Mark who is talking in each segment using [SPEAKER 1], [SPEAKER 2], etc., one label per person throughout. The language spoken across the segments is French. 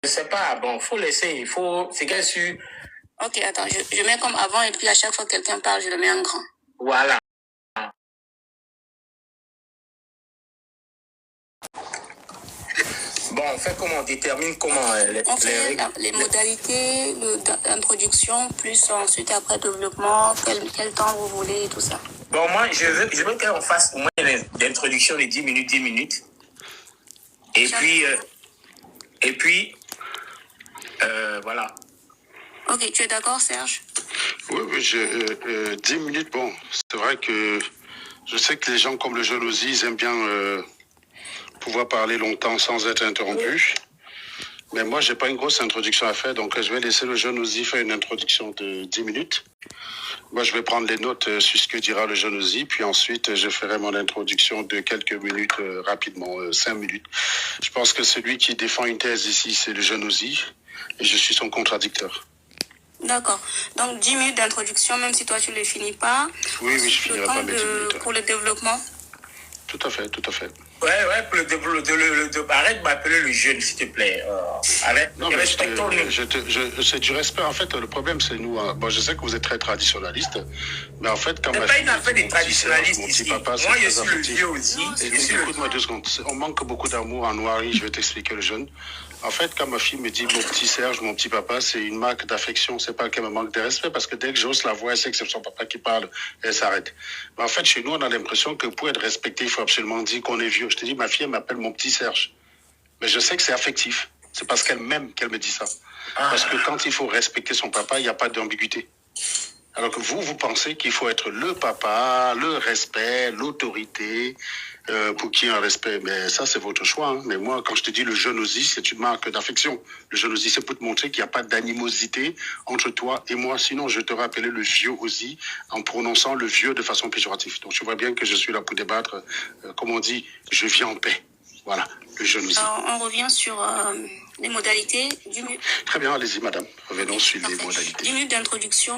[SPEAKER 1] sais pas, bon, faut laisser, il faut, c'est qu'elle sur,
[SPEAKER 2] Ok, attends, je mets comme avant et puis à chaque fois que quelqu'un parle, je le mets en grand.
[SPEAKER 1] voilà. Bon, on fait comment, on détermine comment
[SPEAKER 2] On fait les modalités d'introduction, plus ensuite après développement, quel temps vous voulez et tout ça.
[SPEAKER 1] Bon, moi, je veux qu'on fasse au moins l'introduction de 10 minutes, 10 minutes. Et puis, voilà.
[SPEAKER 2] Ok, tu es d'accord, Serge?
[SPEAKER 3] Oui, 10 minutes, bon, c'est vrai que je sais que les gens comme le jeune Ozzy, ils aiment bien pouvoir parler longtemps sans être interrompus. Mais moi, j'ai pas une grosse introduction à faire, donc je vais laisser le jeune Ozzy faire une introduction de 10 minutes. Moi, je vais prendre les notes sur ce que dira le jeune Ozzy, puis ensuite, je ferai mon introduction de quelques minutes rapidement, 5 minutes. Je pense que celui qui défend une thèse ici, c'est le jeune Ozzy, et je suis son contradicteur.
[SPEAKER 2] D'accord. Donc, 10 minutes d'introduction, même si toi, tu ne les finis pas.
[SPEAKER 3] Oui, je finirai pas mes 10 minutes.
[SPEAKER 2] Pour le développement.
[SPEAKER 3] Tout à fait.
[SPEAKER 1] Ouais, pour arrête de m'appeler le jeune, s'il te plaît.
[SPEAKER 3] Non, mais c'est du respect. En fait, le problème, c'est nous. Bon, je sais que vous êtes très traditionnaliste, mais en fait, quand
[SPEAKER 1] c'est pas une affaire des traditionnalistes ici.
[SPEAKER 3] Papa,
[SPEAKER 1] moi, je suis le vieux aussi.
[SPEAKER 3] Écoute-moi 2 secondes. On manque beaucoup d'amour en Noiri. Je vais t'expliquer le jeune. En fait, quand ma fille me dit mon petit Serge, mon petit papa, c'est une marque d'affection. C'est pas qu'elle me manque de respect, parce que dès que j'ose la voix, elle sait que c'est son papa qui parle, elle s'arrête. Mais en fait, chez nous, on a l'impression que pour être respecté, il faut absolument dire qu'on est vieux. Je te dis, ma fille, elle m'appelle mon petit Serge. Mais je sais que c'est affectif. C'est parce qu'elle m'aime qu'elle me dit ça. Parce que quand il faut respecter son papa, il n'y a pas d'ambiguïté. Alors que vous pensez qu'il faut être le papa, le respect, l'autorité, pour qu'il y ait un respect. Mais ça, c'est votre choix. Hein. Mais moi, quand je te dis le jeune Ozzy, c'est une marque d'affection. Le jeune Ozzy, c'est pour te montrer qu'il n'y a pas d'animosité entre toi et moi. Sinon, je t'aurais appelé le vieux Ozzy en prononçant le vieux de façon péjorative. Donc, tu vois bien que je suis là pour débattre. Comme on dit, je viens en paix. Voilà, le jeune Ozzy.
[SPEAKER 2] On revient sur les modalités.
[SPEAKER 3] Très bien, allez-y, madame. Revenons sur les modalités.
[SPEAKER 2] 10 minutes d'introduction,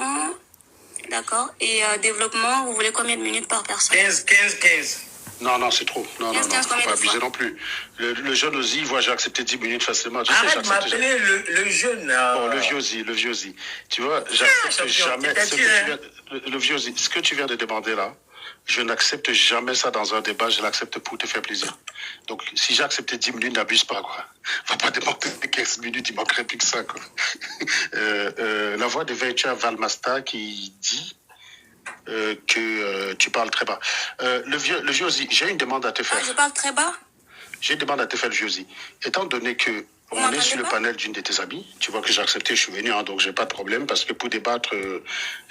[SPEAKER 2] d'accord. Et développement, vous voulez combien de minutes par personne?
[SPEAKER 1] 15.
[SPEAKER 3] Non, c'est trop. Non, faut pas abuser non plus. Le jeune Ozzy, j'ai accepté 10 minutes facilement.
[SPEAKER 1] Arrête de m'appeler le jeune.
[SPEAKER 3] Bon, le vieux Ozzy. Tu vois, j'accepte jamais le vieux Ozzy. Ce que tu viens de demander là, je n'accepte jamais ça dans un débat, je l'accepte pour te faire plaisir. Donc, si j'ai accepté 10 minutes, n'abuse pas, quoi. Va pas demander 15 minutes, il manquerait plus que ça, quoi. La voix de Veitia Valmasta qui dit que tu parles très bas. Le vieux Ozzy, j'ai une demande à te faire.
[SPEAKER 2] Ah, je parle très bas?
[SPEAKER 3] J'ai une demande à te faire, le vieux Ozzy. Étant donné que on est sur le panel d'une de tes amies, tu vois que j'ai accepté, je suis venu, hein, donc j'ai pas de problème, parce que pour débattre,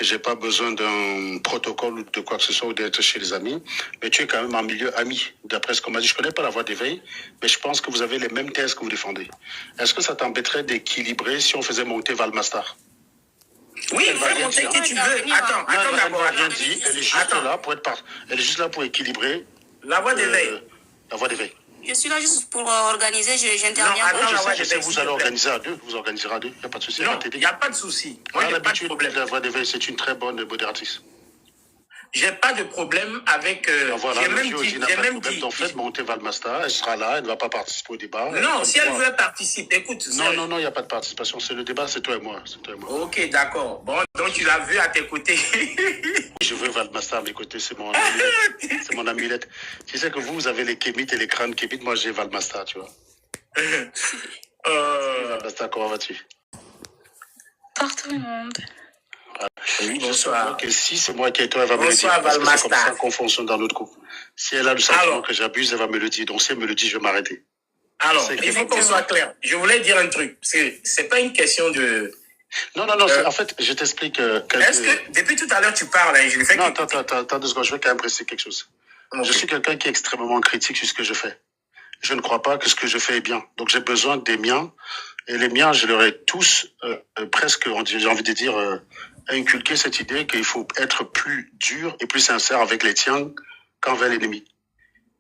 [SPEAKER 3] j'ai pas besoin d'un protocole ou de quoi que ce soit, ou d'être chez les amis, mais tu es quand même en milieu ami, d'après ce qu'on m'a dit. Je connais pas la voix d'éveil, mais je pense que vous avez les mêmes thèses que vous défendez. Est-ce que ça t'embêterait d'équilibrer si on faisait monter Valmastar?
[SPEAKER 1] Oui, elle va monter qui tu veux. Attends, d'abord.
[SPEAKER 3] Rien dit, elle est juste là pour elle est juste là pour équilibrer.
[SPEAKER 1] La voix d'éveil.
[SPEAKER 3] La voix d'éveil.
[SPEAKER 2] Je suis là juste pour organiser, j'interviens.
[SPEAKER 3] Je sais, vous allez organiser à deux. Vous organiserez à deux, il n'y a pas de souci.
[SPEAKER 1] Non, il n'y a pas de souci.
[SPEAKER 3] Moi, j'ai pas de problème. La voix d'éveil, c'est une très bonne modératrice.
[SPEAKER 1] J'ai pas de problème avec.
[SPEAKER 3] Voilà, j'ai même dit. En fait, monter Valmasta, elle sera là, elle ne va pas participer au débat.
[SPEAKER 1] Non, si elle veut participer, écoute.
[SPEAKER 3] Non, il n'y a pas de participation. C'est le débat, c'est toi et moi.
[SPEAKER 1] Ok, d'accord. Bon, donc tu l'as vu à tes côtés.
[SPEAKER 3] Je veux Valmasta à mes côtés, c'est mon amulette. C'est mon amulette. Tu sais que vous avez les kémites et les crânes kémites, moi j'ai Valmasta, tu vois. Valmasta, comment vas-tu?
[SPEAKER 2] Par tout le monde.
[SPEAKER 3] Oui, bonsoir. Que si c'est moi qui ai toi, elle va me le dire.
[SPEAKER 1] Bonsoir, Valmasta.
[SPEAKER 3] C'est comme ça qu'on fonctionne dans notre groupe. Si elle a le sentiment que j'abuse, elle va me le dire. Donc si elle me le dit, je vais m'arrêter.
[SPEAKER 1] Alors, il faut qu'on soit clair. Je voulais dire un truc. C'est pas une question de...
[SPEAKER 3] Non, en fait, je t'explique.
[SPEAKER 1] Est-ce que, depuis tout à l'heure, tu parles, hein, je le fais...
[SPEAKER 3] Non, attends 2 secondes, je vais quand même préciser quelque chose. Okay. Je suis quelqu'un qui est extrêmement critique sur ce que je fais. Je ne crois pas que ce que je fais est bien. Donc j'ai besoin des miens. Et les miens, je leur ai tous, presque, j'ai envie de dire, inculqué cette idée qu'il faut être plus dur et plus sincère avec les tiens qu'envers l'ennemi.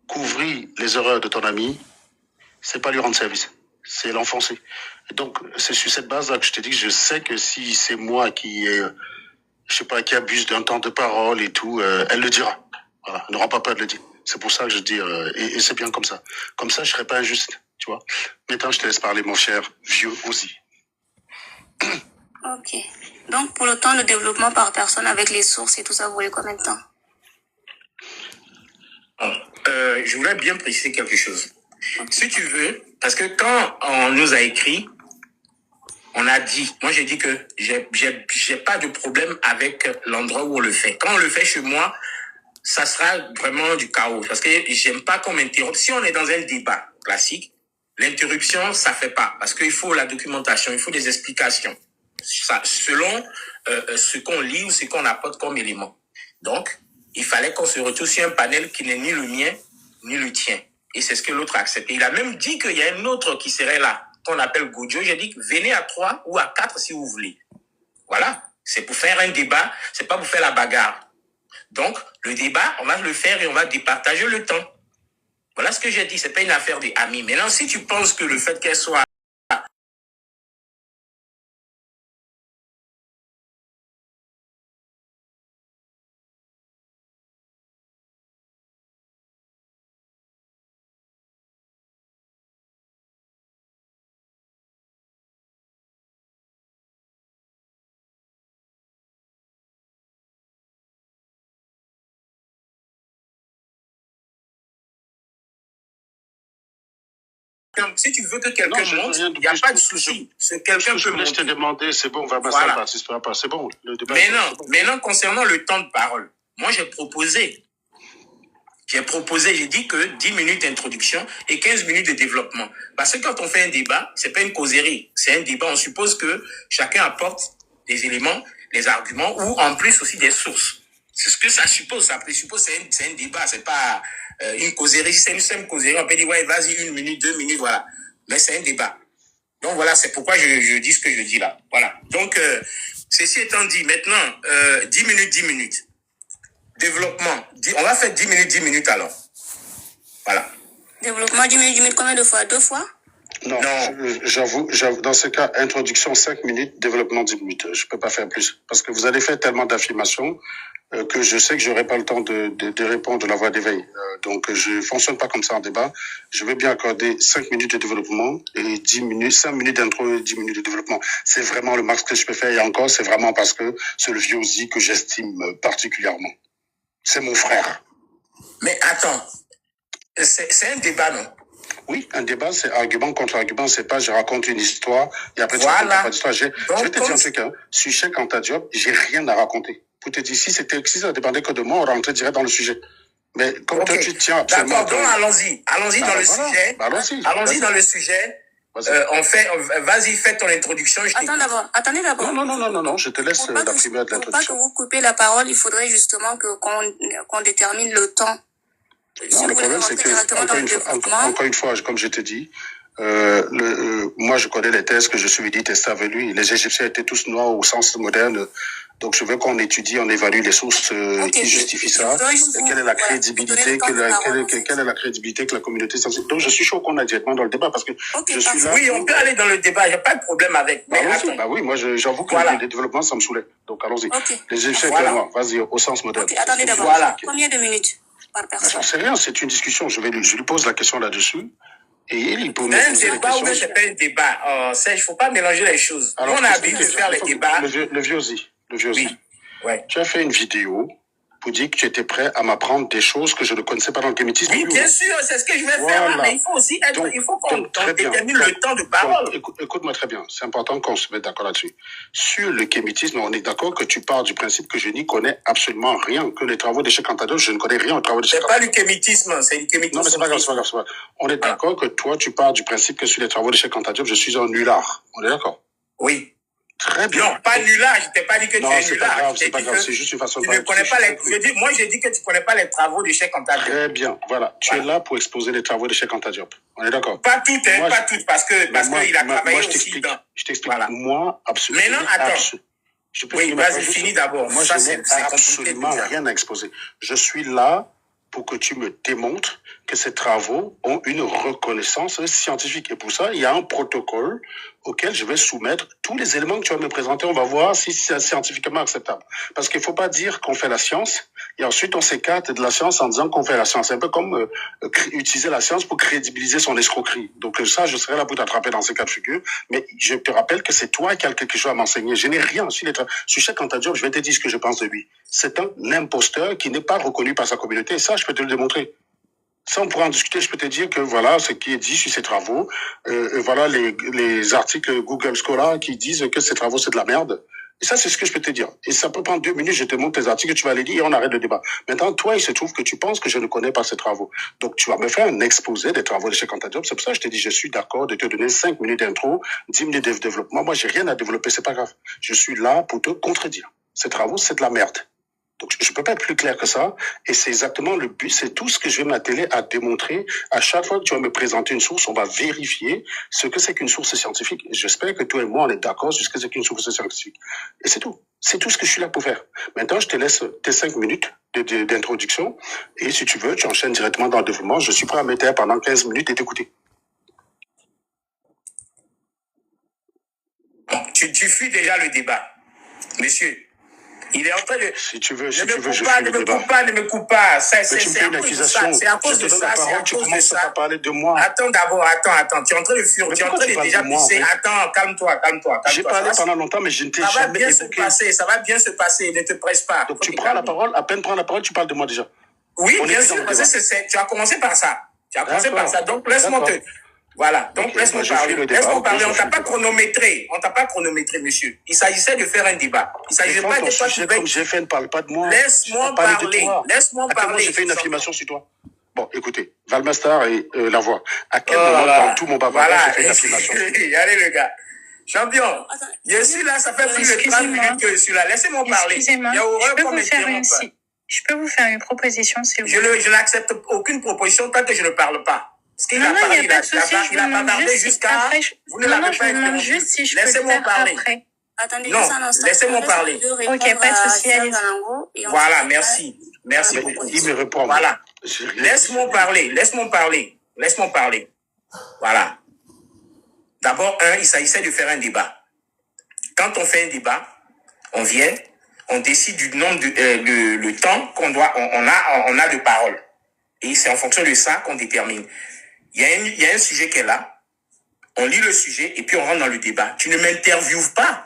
[SPEAKER 3] Couvrir les erreurs de ton ami, c'est pas lui rendre service, c'est l'enfoncer. Donc, c'est sur cette base-là que je te dis que je sais que si c'est moi qui qui abuse d'un temps de parole et tout, elle le dira. Voilà, n'aura pas peur de le dire. C'est pour ça que je dis, et c'est bien comme ça. Comme ça, je serais pas injuste, tu vois. Maintenant, je te laisse parler, mon cher vieux aussi.
[SPEAKER 2] Ok. Donc, pour le temps de développement par personne avec les sources et tout ça, vous voulez combien de temps?
[SPEAKER 1] Je voulais bien préciser quelque chose. Si tu veux, parce que quand on nous a écrit, on a dit, moi j'ai dit que j'ai pas de problème avec l'endroit où on le fait. Quand on le fait chez moi, ça sera vraiment du chaos. Parce que j'aime pas qu'on m'interrompe. Si on est dans un débat classique, l'interruption, ça fait pas. Parce qu'il faut la documentation, il faut des explications. Ça, selon ce qu'on lit ou ce qu'on apporte comme élément. Donc, il fallait qu'on se retrouve sur un panel qui n'est ni le mien, ni le tien. Et c'est ce que l'autre a accepté. Il a même dit qu'il y a un autre qui serait là, qu'on appelle Gojo. J'ai dit, venez à 3 ou à 4 si vous voulez. Voilà. C'est pour faire un débat, c'est pas pour faire la bagarre. Donc, le débat, on va le faire et on va départager le temps. Voilà ce que j'ai dit, c'est pas une affaire des amis. Maintenant, si tu penses que le fait qu'elle soit si tu veux que quelqu'un monte, il n'y a pas de souci. Quelqu'un peut monter.
[SPEAKER 3] Je te demander, c'est bon, on va
[SPEAKER 1] voilà.
[SPEAKER 3] participer pas. C'est bon, le débat.
[SPEAKER 1] Maintenant, concernant le temps de parole, moi j'ai proposé, j'ai dit que 10 minutes d'introduction et 15 minutes de développement. Parce que quand on fait un débat, c'est pas une causerie, c'est un débat. On suppose que chacun apporte des éléments, des arguments ou en plus aussi des sources. C'est ce que ça suppose, ça présuppose, c'est un débat, c'est pas une causerie. Si c'est une simple causerie, on peut dire, ouais, vas-y, 1 minute, 2 minutes, voilà. Mais c'est un débat. Donc voilà, c'est pourquoi je dis ce que je dis là. Voilà. Donc, ceci étant dit, maintenant, 10 minutes, 10 minutes. Développement. On va faire 10 minutes, 10 minutes alors. Voilà.
[SPEAKER 2] Développement 10 minutes, 10 minutes, combien de fois? 2 fois?
[SPEAKER 3] Non. J'avoue, dans ce cas, introduction 5 minutes, développement 10 minutes. Je peux pas faire plus. Parce que vous allez faire tellement d'affirmations que je sais que j'aurai pas le temps de répondre de la voix d'éveil. Donc, je fonctionne pas comme ça en débat. Je vais bien accorder 5 minutes de développement et 5 minutes d'intro et 10 minutes de développement. C'est vraiment le max que je peux faire. Et encore, c'est vraiment parce que c'est le vieux Ozzy que j'estime particulièrement. C'est mon frère.
[SPEAKER 1] Mais attends, c'est un débat, non?
[SPEAKER 3] Oui, un débat, c'est argument contre argument. C'est pas je raconte une histoire et après
[SPEAKER 1] voilà.
[SPEAKER 3] tu racontes pas d'histoire. Je vais te dire un truc. Sur Cheikh Anta Diop, j'ai rien à raconter. Pour te dire, si ça dépendait que de moi, on rentrait direct dans le sujet. Mais comme toi, tu tiens absolument...
[SPEAKER 1] D'accord, donc allons-y dans le sujet. Allons-y dans le sujet. Vas-y, fais ton introduction.
[SPEAKER 2] Attendez d'abord.
[SPEAKER 3] Non, je te laisse la première de l'introduction.
[SPEAKER 2] Pour pas que vous coupez la parole, il faudrait justement qu'on détermine le temps.
[SPEAKER 3] Non, le problème, c'est que, encore une fois, comme je te dis, moi, je connais les thèses que je suis venu tester avec lui. Les Égyptiens étaient tous noirs au sens moderne. Donc, je veux qu'on étudie, on évalue les sources qui justifient ça. Quelle est la crédibilité, quelle est la crédibilité que la communauté scientifique. Donc, je suis chaud qu'on aille directement dans le débat parce que je suis là.
[SPEAKER 1] Oui, on peut aller dans le débat, il n'y a pas de problème avec.
[SPEAKER 3] Oui, moi, j'avoue que le développement, ça me saoulait. Donc, allons-y. Les Égyptiens étaient noirs. Vas-y, au sens moderne.
[SPEAKER 2] Attendez d'abord. Combien de minutes par personne?
[SPEAKER 3] C'est rien, c'est une discussion. Je lui pose la question là-dessus. Et il peut
[SPEAKER 1] un débat ou c'est pas un débat. Il ne faut pas mélanger les choses. Alors, on a l'habitude de faire les débats.
[SPEAKER 3] Le vieux Ozzy.
[SPEAKER 1] Oui. Ouais.
[SPEAKER 3] Tu as fait une vidéo pour dire que tu étais prêt à m'apprendre des choses que je ne connaissais pas dans le gamitisme.
[SPEAKER 1] Oui, bien sûr, c'est ce que je vais faire. Mais il faut aussi qu'on détermine le temps de parole.
[SPEAKER 3] Écoute-moi très bien. C'est important qu'on se mette d'accord là-dessus. Sur le kémitisme, on est d'accord que tu pars du principe que je n'y connais absolument rien. Que les travaux de Cheikh Anta Diop, je ne connais rien aux travaux de Cheikh Anta Diop.
[SPEAKER 1] C'est pas du kémitisme, c'est du kémitisme.
[SPEAKER 3] Non, mais c'est pas grave. On est d'accord que toi, tu pars du principe que sur les travaux de Cheikh Anta Diop, je suis un nulard. On est d'accord?
[SPEAKER 1] Oui.
[SPEAKER 3] Très bien.
[SPEAKER 1] Non, pas nulard, je t'ai pas dit que tu es nulard.
[SPEAKER 3] C'est pas grave, c'est juste une façon de
[SPEAKER 1] parler. Moi, j'ai dit que tu connais pas les travaux de Cheikh Anta Diop.
[SPEAKER 3] Très bien, voilà. Tu es là pour exposer les travaux de Cheikh Anta Diop. On est d'accord?
[SPEAKER 1] Pas toutes, pas toutes, parce qu'il a travaillé aussi dans...
[SPEAKER 3] Je t'explique. Moi, absolument.
[SPEAKER 1] Maintenant, attends. Oui, vas-y, finis d'abord.
[SPEAKER 3] Moi, je n'ai absolument rien à exposer. Je suis là pour que tu me démontres que ces travaux ont une reconnaissance scientifique. Et pour ça, il y a un protocole auquel je vais soumettre tous les éléments que tu vas me présenter. On va voir si c'est scientifiquement acceptable. Parce qu'il ne faut pas dire qu'on fait la science Et ensuite, on s'écarte de la science en disant qu'on fait la science. C'est un peu comme utiliser la science pour crédibiliser son escroquerie. Donc ça, je serai là pour t'attraper dans ces cas de figure. Mais je te rappelle que c'est toi qui as quelque chose à m'enseigner. Je n'ai rien sur Cheikh Anta Diop. Je vais te dire ce que je pense de lui. C'est un imposteur qui n'est pas reconnu par sa communauté. Et ça, je peux te le démontrer. Ça, on pourra en discuter. Je peux te dire que voilà ce qui est dit sur ses travaux. Voilà les articles Google Scholar qui disent que ses travaux, c'est de la merde. Et ça, c'est ce que je peux te dire. Et ça peut prendre 2 minutes, je te montre tes articles, tu vas les lire et on arrête le débat. Maintenant, toi, il se trouve que tu penses que je ne connais pas ces travaux. Donc, tu vas me faire un exposé des travaux de Cheikh Anta Diop. C'est pour ça que je te dis, je suis d'accord de te donner 5 minutes d'intro, 10 minutes de développement. Moi, j'ai rien à développer, c'est pas grave. Je suis là pour te contredire. Ces travaux, c'est de la merde. Donc, je peux pas être plus clair que ça. Et c'est exactement le but. C'est tout ce que je vais m'atteler à démontrer. À chaque fois que tu vas me présenter une source, on va vérifier ce que c'est qu'une source scientifique. J'espère que toi et moi, on est d'accord sur ce que c'est qu'une source scientifique. Et c'est tout. C'est tout ce que je suis là pour faire. Maintenant, je te laisse tes 5 minutes d'introduction. Et si tu veux, tu enchaînes directement dans le développement. Je suis prêt à me taire pendant 15 minutes et t'écouter.
[SPEAKER 1] Tu fuis déjà le débat. Monsieur. Il est en train de...
[SPEAKER 3] Si tu veux,
[SPEAKER 1] je fuis le débat. Ne me coupe pas. C'est
[SPEAKER 3] à cause de ça.
[SPEAKER 1] C'est à cause de ça.
[SPEAKER 3] Tu commences à parler de moi.
[SPEAKER 1] Attends d'abord, attends. Tu es en train de fuir. Tu es en train de déjà pisser. Attends, calme-toi.
[SPEAKER 3] J'ai parlé pendant longtemps, mais je ne t'ai jamais évoqué.
[SPEAKER 1] Ça va bien se passer. Ne te presse pas.
[SPEAKER 3] Donc tu prends la parole, à peine prends la parole, tu parles de moi déjà.
[SPEAKER 1] Oui, bien sûr, parce que tu as commencé par ça. Donc laisse-moi te... Voilà, donc laisse-moi parler. On t'a pas chronométré, monsieur. Il s'agissait de faire un débat. Il s'agissait pas de toi.
[SPEAKER 3] Comme j'ai fait, ne parle pas de moi.
[SPEAKER 1] Laisse-moi parler.
[SPEAKER 3] J'ai fait une affirmation sur toi. Bon, écoutez, Valmastar et La Voix. À quel moment dans tout mon bavardage j'ai fait une affirmation?
[SPEAKER 1] Allez, le gars. Champion, je suis là, ça fait plus de 30 minutes que je suis là. Laissez-moi parler.
[SPEAKER 4] Excusez-moi, je peux vous faire une proposition, s'il vous plaît.
[SPEAKER 1] Je n'accepte aucune proposition tant que je ne parle pas.
[SPEAKER 4] Il a pas de souci, je vous demande juste jusqu'à...
[SPEAKER 1] Vous ne l'avez pas
[SPEAKER 4] demande juste si je peux le faire après.
[SPEAKER 2] Attendez
[SPEAKER 1] non,
[SPEAKER 2] juste un instant.
[SPEAKER 1] Laissez-moi parler.
[SPEAKER 4] Ok, pas de souci, allez-y.
[SPEAKER 1] Voilà, merci. Merci beaucoup.
[SPEAKER 3] Il me répond.
[SPEAKER 1] Voilà. Laisse-moi parler. Voilà. D'abord, il s'agissait de faire un débat. Quand on fait un débat, on vient, on décide du nombre le temps qu'on a de parole. Et c'est en fonction de ça qu'on détermine. Il y a un sujet qui est là. On lit le sujet et puis on rentre dans le débat. Tu ne m'interviewes pas.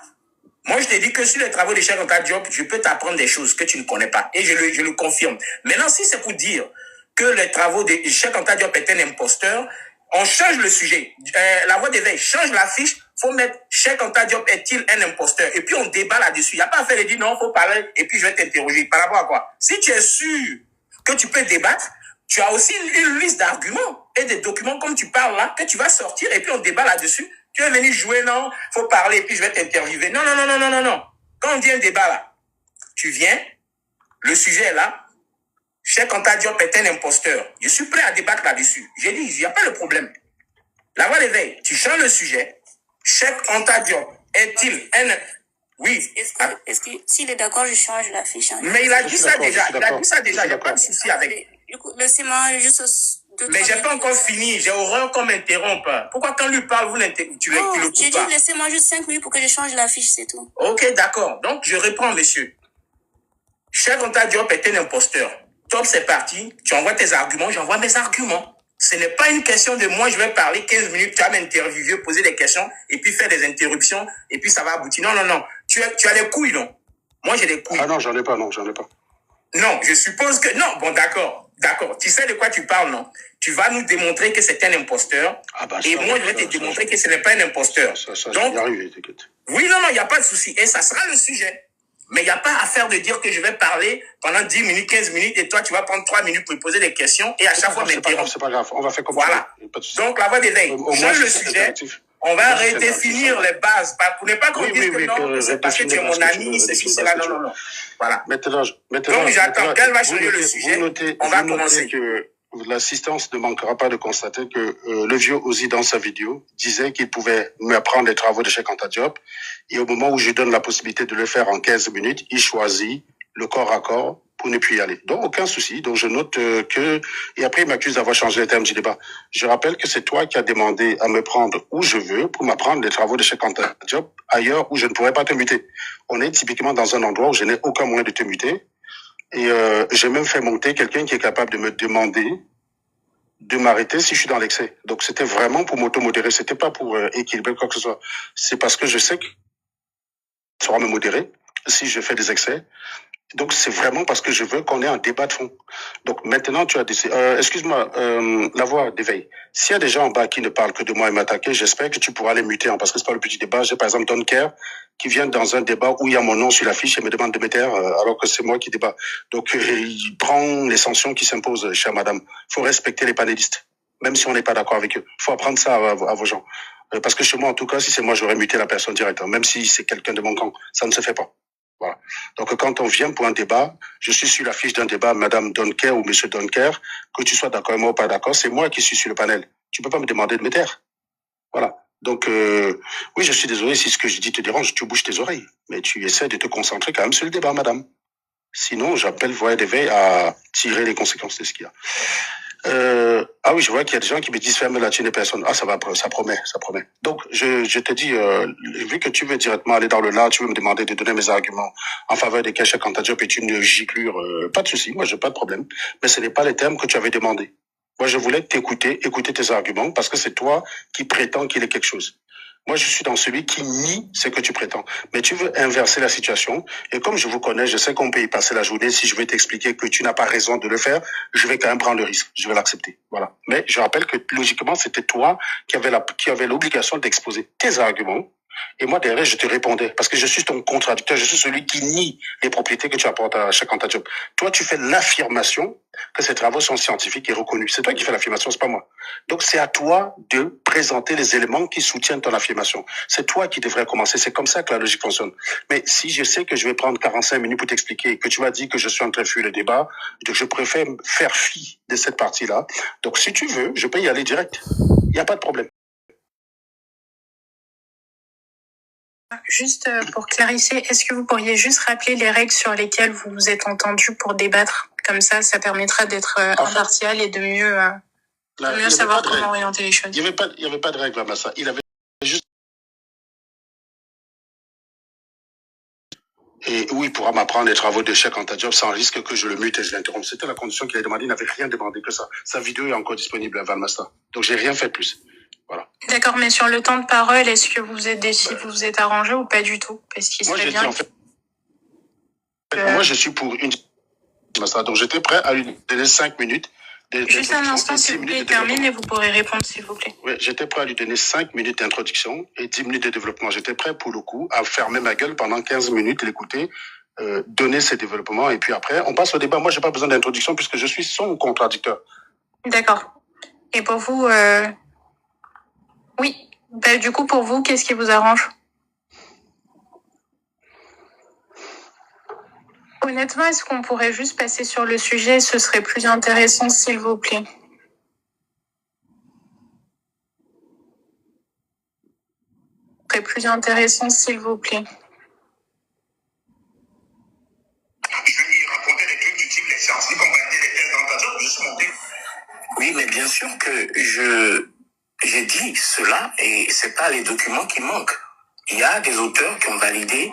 [SPEAKER 1] Moi, je t'ai dit que sur les travaux de Cheikh Anta Diop, je peux t'apprendre des choses que tu ne connais pas. Et je le confirme. Maintenant, si c'est pour dire que les travaux de Cheikh Anta Diop est un imposteur, on change le sujet. La Voix d'éveil change la fiche. Faut mettre Cheikh Anta Diop est-il un imposteur? Et puis on débat là-dessus. Il n'y a pas à faire de dire non, faut parler et puis je vais t'interroger. Par rapport à quoi? Si tu es sûr que tu peux débattre, tu as aussi une liste d'arguments et des documents comme tu parles là, que tu vas sortir et puis on débat là-dessus. Tu es venu jouer, non, faut parler et puis je vais t'interviewer. Non. Quand on dit un débat là, tu viens, le sujet est là, Cheikh Anta Diop est un imposteur. Je suis prêt à débattre là-dessus. J'ai dit, il n'y a pas de problème. La Voix d'éveil, tu changes le sujet. Cheikh Anta Diop est-il un... Oui.
[SPEAKER 2] Est-ce que s'il est d'accord, je change la fiche.
[SPEAKER 1] Mais il a dit ça déjà. Il n'y a pas de souci avec.
[SPEAKER 2] Laissez-moi juste...
[SPEAKER 1] Mais j'ai pas encore fini. J'ai horreur qu'on m'interrompe. Pourquoi quand lui parle, tu le coupes
[SPEAKER 2] j'ai
[SPEAKER 1] pas?
[SPEAKER 2] dit laissez-moi juste 5 minutes pour que je change la fiche, c'est tout.
[SPEAKER 1] Ok, d'accord. Donc, je reprends, monsieur. Cheikh Anta Diop est un imposteur. Top, c'est parti. Tu envoies tes arguments, j'envoie mes arguments. Ce n'est pas une question de moi, je vais parler 15 minutes, tu vas m'interviewer, poser des questions, et puis faire des interruptions, et puis ça va aboutir. Non. Tu as des couilles, non? Moi, j'ai des couilles.
[SPEAKER 3] Ah non, j'en ai pas.
[SPEAKER 1] Non, je suppose que... Non, bon, d'accord. Tu sais de quoi tu parles, non? Tu vas nous démontrer que c'est un imposteur. Et moi, je vais te démontrer que ce n'est pas un imposteur.
[SPEAKER 3] Donc, y arriver, t'inquiète.
[SPEAKER 1] Oui, non, il n'y a pas de souci. Et ça sera le sujet. Mais il n'y a pas à faire de dire que je vais parler pendant 10 minutes, 15 minutes, et toi, tu vas prendre 3 minutes pour me poser des questions, et à chaque fois, m'interrompre.
[SPEAKER 3] C'est pas grave. On va faire comme
[SPEAKER 1] ça. Donc, La Voix d'éveil, change le sujet. On va redéfinir les bases. Pour ne pas qu'on dise que non, c'est parce que tu es mon ami, ceci, cela. Non. Voilà.
[SPEAKER 3] Maintenant,
[SPEAKER 1] donc, j'attends qu'elle va changer le sujet. On va commencer.
[SPEAKER 3] Que l'assistance ne manquera pas de constater que le vieux Ozzy, dans sa vidéo, disait qu'il pouvait m'apprendre les travaux de Cheikh Anta Diop. Et au moment où je donne la possibilité de le faire en 15 minutes, il choisit le corps à corps pour ne plus y aller. Donc, aucun souci. Donc, je note que... Et après, il m'accuse d'avoir changé le terme du débat. Je rappelle que c'est toi qui as demandé à me prendre où je veux pour m'apprendre les travaux de Cheikh Anta Diop ailleurs où je ne pourrais pas te muter. On est typiquement dans un endroit où je n'ai aucun moyen de te muter. Et j'ai même fait monter quelqu'un qui est capable de me demander de m'arrêter si je suis dans l'excès. Donc, c'était vraiment pour m'auto-modérer. C'était pas pour équilibrer quoi que ce soit. C'est parce que je sais que ça saura me modérer si je fais des excès. Donc, c'est vraiment parce que je veux qu'on ait un débat de fond. Donc, maintenant, tu as décidé... excuse-moi, la voix d'éveil. S'il y a des gens en bas qui ne parlent que de moi et m'attaquer, j'espère que tu pourras les muter, hein, parce que c'est pas le petit débat. J'ai par exemple Don Kerr qui vient dans un débat où il y a mon nom sur l'affiche et me demande de me taire alors que c'est moi qui débat. Donc, il prend les sanctions qui s'imposent, chère madame. Il faut respecter les panélistes, même si on n'est pas d'accord avec eux. Il faut apprendre ça à vos gens. Parce que chez moi, en tout cas, si c'est moi, j'aurais muté la personne directement, même si c'est quelqu'un de mon camp. Ça ne se fait pas. Voilà. Donc, quand on vient pour un débat, je suis sur la fiche d'un débat, Madame Donker ou Monsieur Donker, que tu sois d'accord avec moi ou pas d'accord, c'est moi qui suis sur le panel. Tu peux pas me demander de me taire. Voilà. Donc, oui, je suis désolé si ce que je dis te dérange, tu bouges tes oreilles. Mais tu essaies de te concentrer quand même sur le débat, madame. Sinon, j'appelle Voix d'éveil à tirer les conséquences de ce qu'il y a. Ah oui, je vois qu'il y a des gens qui me disent ferme la chaîne des personnes. Ah, ça va, ça promet, ça promet. Donc, je te dis, vu que tu veux directement aller dans le là, tu veux me demander de donner mes arguments en faveur des Cheikh Anta Diop et une giclure, pas de souci, moi j'ai pas de problème. Mais ce n'est pas les termes que tu avais demandé. Moi, je voulais t'écouter, écouter tes arguments, parce que c'est toi qui prétends qu'il est quelque chose. Moi, je suis dans celui qui nie ce que tu prétends. Mais tu veux inverser la situation. Et comme je vous connais, je sais qu'on peut y passer la journée. Si je vais t'expliquer que tu n'as pas raison de le faire, je vais quand même prendre le risque. Je vais l'accepter. Voilà. Mais je rappelle que logiquement, c'était toi qui avais l'obligation d'exposer tes arguments. Et moi, derrière, je te répondais. Parce que je suis ton contradicteur. Je suis celui qui nie les propriétés que tu apportes à Cheikh Anta Diop. Toi, tu fais l'affirmation que ces travaux sont scientifiques et reconnus. C'est toi qui fais l'affirmation, c'est pas moi. Donc, c'est à toi de présenter les éléments qui soutiennent ton affirmation. C'est toi qui devrais commencer. C'est comme ça que la logique fonctionne. Mais si je sais que je vais prendre 45 minutes pour t'expliquer, que tu m'as dit que je suis en train de fuir le débat, donc je préfère faire fi de cette partie-là. Donc, si tu veux, je peux y aller direct. Il n'y a pas de problème.
[SPEAKER 4] Juste pour clarifier, est-ce que vous pourriez juste rappeler les règles sur lesquelles vous vous êtes entendu pour débattre? Comme ça permettra d'être impartial et de mieux savoir comment orienter les choses.
[SPEAKER 3] Il n'y avait pas de règle à ça. Il avait juste... Et oui, il pourra m'apprendre les travaux de Cheikh Anta Diop sans risque que je le mute et je l'interrompe. C'était la condition qu'il a demandé. Il n'avait rien demandé que ça. Sa vidéo est encore disponible à Valmasta. Donc, j'ai rien fait de plus. Voilà.
[SPEAKER 4] D'accord, mais sur le temps de parole, est-ce que vous vous êtes arrangé ou pas du tout? Parce qu'il serait bien.
[SPEAKER 3] Moi, je suis pour une... Donc, j'étais prêt à lui donner 5 minutes.
[SPEAKER 4] Juste un instant, s'il vous plaît, termine et vous pourrez répondre, s'il vous plaît.
[SPEAKER 3] Oui, j'étais prêt à lui donner 5 minutes d'introduction et 10 minutes de développement. J'étais prêt, pour le coup, à fermer ma gueule pendant 15 minutes, l'écouter, donner ses développements. Et puis après, on passe au débat. Moi, j'ai pas besoin d'introduction puisque je suis son contradicteur.
[SPEAKER 4] D'accord. Et pour vous... Oui. Bah, du coup, pour vous, qu'est-ce qui vous arrange? Honnêtement, est-ce qu'on pourrait juste passer sur le sujet? Ce serait plus intéressant, s'il vous plaît. Ce serait plus intéressant, s'il vous plaît.
[SPEAKER 1] Je lui racontais des trucs du type les scientifiques ont validé les thèses d'Anta Diop, je suis monté. Oui, mais bien sûr que j'ai dit cela et c'est pas les documents qui manquent. Il y a des auteurs qui ont validé,